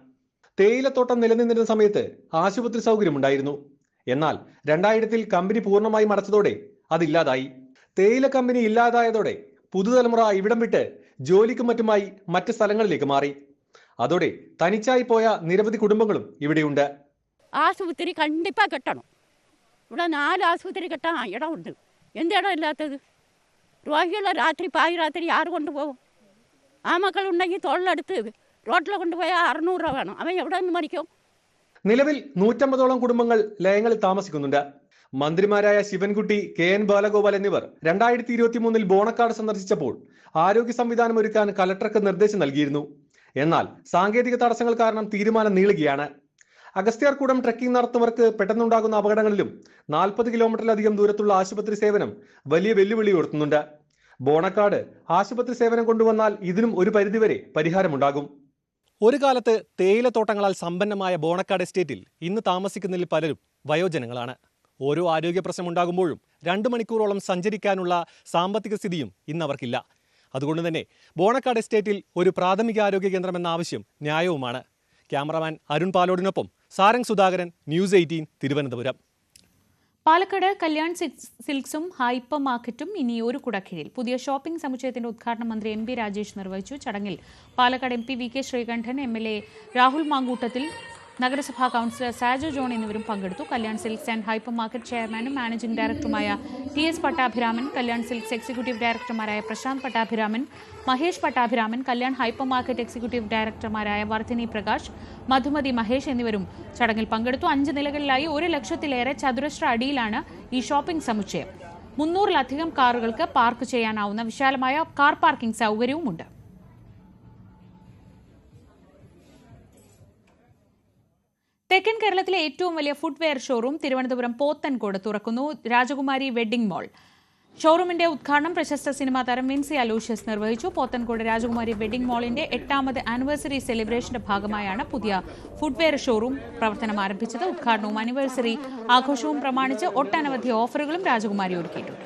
തേയിലത്തോട്ടം നിലനിന്നിരുന്ന സമയത്ത് ആശുപത്രി സൗകര്യമുണ്ടായിരുന്നു. എന്നാൽ 2000-ൽ കമ്പനി പൂർണ്ണമായി അടച്ചതോടെ അതില്ലാതായി. തേയില കമ്പനി ഇല്ലാതായതോടെ പുതുതലമുറ ഇവിടം വിട്ട് ജോലിക്കും മറ്റുമായി മറ്റ് സ്ഥലങ്ങളിലേക്ക് മാറി. അതോടെ തനിച്ചായി പോയ നിരവധി കുടുംബങ്ങളും ഇവിടെയുണ്ട്. ആശുപത്രി കണ്ടിപ്പാ കെട്ടണം. ഇവിടെ 4 ആശുപത്രി കെട്ടാൻ ഇടമുണ്ട്. എന്തിടം ഇല്ലാത്തത്? രോഗികളെ പാതിരാത്രി ആറ് കൊണ്ടുപോകും? ആ മക്കളുണ്ടെങ്കിൽ തൊഴിലെടുത്ത് റോട്ടിൽ കൊണ്ടുപോയാൽ 600 രൂപ വേണം. അവൻ എവിടെ നിന്ന് മരിക്കും? നിലവിൽ 150ഓളം കുടുംബങ്ങൾ ലയങ്ങളിൽ താമസിക്കുന്നുണ്ട്. മന്ത്രിമാരായ ശിവൻകുട്ടി, KN ബാലഗോപാൽ എന്നിവർ 2023-ൽ ബോണക്കാട് സന്ദർശിച്ചപ്പോൾ ആരോഗ്യ സംവിധാനം ഒരുക്കാൻ കലക്ടർക്ക് നിർദ്ദേശം നൽകിയിരുന്നു. എന്നാൽ സാങ്കേതിക തടസ്സങ്ങൾ കാരണം തീരുമാനം നീളുകയാണ്. അഗസ്ത്യാർകൂടം ട്രെക്കിംഗ് നടത്തുന്നവർക്ക് പെട്ടെന്നുണ്ടാകുന്ന അപകടങ്ങളിലും 40 കിലോമീറ്ററിലധികം ദൂരത്തുള്ള ആശുപത്രി സേവനം വലിയ വെല്ലുവിളി ഉയർത്തുന്നുണ്ട്. ബോണക്കാട് ആശുപത്രി സേവനം കൊണ്ടുവന്നാൽ ഇതിനും ഒരു പരിധിവരെ പരിഹാരമുണ്ടാകും. ഒരു കാലത്ത് തേയിലത്തോട്ടങ്ങളാൽ സമ്പന്നമായ ബോണക്കാട് എസ്റ്റേറ്റിൽ ഇന്ന് താമസിക്കുന്നതിൽ പലരും വയോജനങ്ങളാണ്. ഓരോ ആരോഗ്യ പ്രശ്നമുണ്ടാകുമ്പോഴും 2 മണിക്കൂറോളം സഞ്ചരിക്കാനുള്ള സാമ്പത്തിക സ്ഥിതിയും ഇന്ന് അവർക്കില്ല. അതുകൊണ്ട് തന്നെ ബോണക്കാട് എസ്റ്റേറ്റിൽ ഒരു പ്രാഥമിക ആരോഗ്യ കേന്ദ്രം എന്ന ആവശ്യം ന്യായവുമാണ്. ക്യാമറമാൻ അരുൺ പാലോടിനൊപ്പം സാരംഗ് സുധാകരൻ, ന്യൂസ് 18 തിരുവനന്തപുരം. പാലക്കാട് കല്യാൺ സിൽക്സും ഹൈപ്പർ മാർക്കറ്റും ഇനി ഒരു കുടക്കീഴിൽ. പുതിയ ഷോപ്പിംഗ് സമുച്ചയത്തിന്റെ ഉദ്ഘാടനം മന്ത്രി MP രാജേഷ് നിർവഹിച്ചു. ചടങ്ങിൽ Palakkad MP VK Sreekandan, MLA Rahul Mamkootathil, നഗരസഭാ കൗൺസിലർ സാജു ജോൺ എന്നിവരും പങ്കെടുത്തു. Kalyan silks and hyper market ചെയർമാനും മാനേജിംഗ് ഡയറക്ടറുമായ TS Pattabhiraman, Kalyan silks executive ഡയറക്ടർമാരായ Prashanth Pattabhiraman, Mahesh Pattabhiraman, Kalyan hyper market executive ഡയറക്ടർമാരായ വർധിനി പ്രകാശ്, മധുമതി മഹേഷ് എന്നിവരും ചടങ്ങിൽ പങ്കെടുത്തു. 5 നിലകളിലായി 1 ലക്ഷത്തിലേറെ ചതുരശ്ര അടിയിലാണ് ഈ ഷോപ്പിംഗ് സമുച്ചയം. 300-ലധികം കാറുകൾക്ക് പാർക്ക് ചെയ്യാനാവുന്ന വിശാലമായ കാർ പാർക്കിംഗ് സൗകര്യവുമുണ്ട്. തെക്കൻ കേരളത്തിലെ ഏറ്റവും വലിയ ഫുട്വെയർ ഷോറൂം തിരുവനന്തപുരം പോത്തൻകോട് തുറക്കുന്നു. രാജകുമാരി വെഡ്ഡിംഗ് മാൾ ഷോറൂമിന്റെ ഉദ്ഘാടനം പ്രശസ്ത സിനിമാ താരം വിൻസി അലൂഷ്യസ് നിർവഹിച്ചു. പോത്തൻകോട് രാജകുമാരി വെഡിംഗ് മാളിന്റെ 8ാമത് ആനിവേഴ്സറി സെലിബ്രേഷന്റെ ഭാഗമായാണ് പുതിയ ഫുട്വെയർ ഷോറൂം പ്രവർത്തനം ആരംഭിച്ചത്. ഉദ്ഘാടനവും ആനിവേഴ്സറി ആഘോഷവും പ്രമാണിച്ച് ഒട്ടനവധി ഓഫറുകളും രാജകുമാരി ഒരുക്കിയിട്ടുണ്ട്.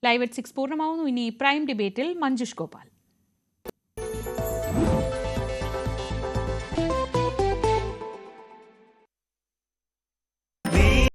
Live at 6 പൂർണ്ണമാവുന്നു. ഇനി പ്രൈം ഡിബേറ്റിൽ മഞ്ജുഷ് ഗോപാൽ.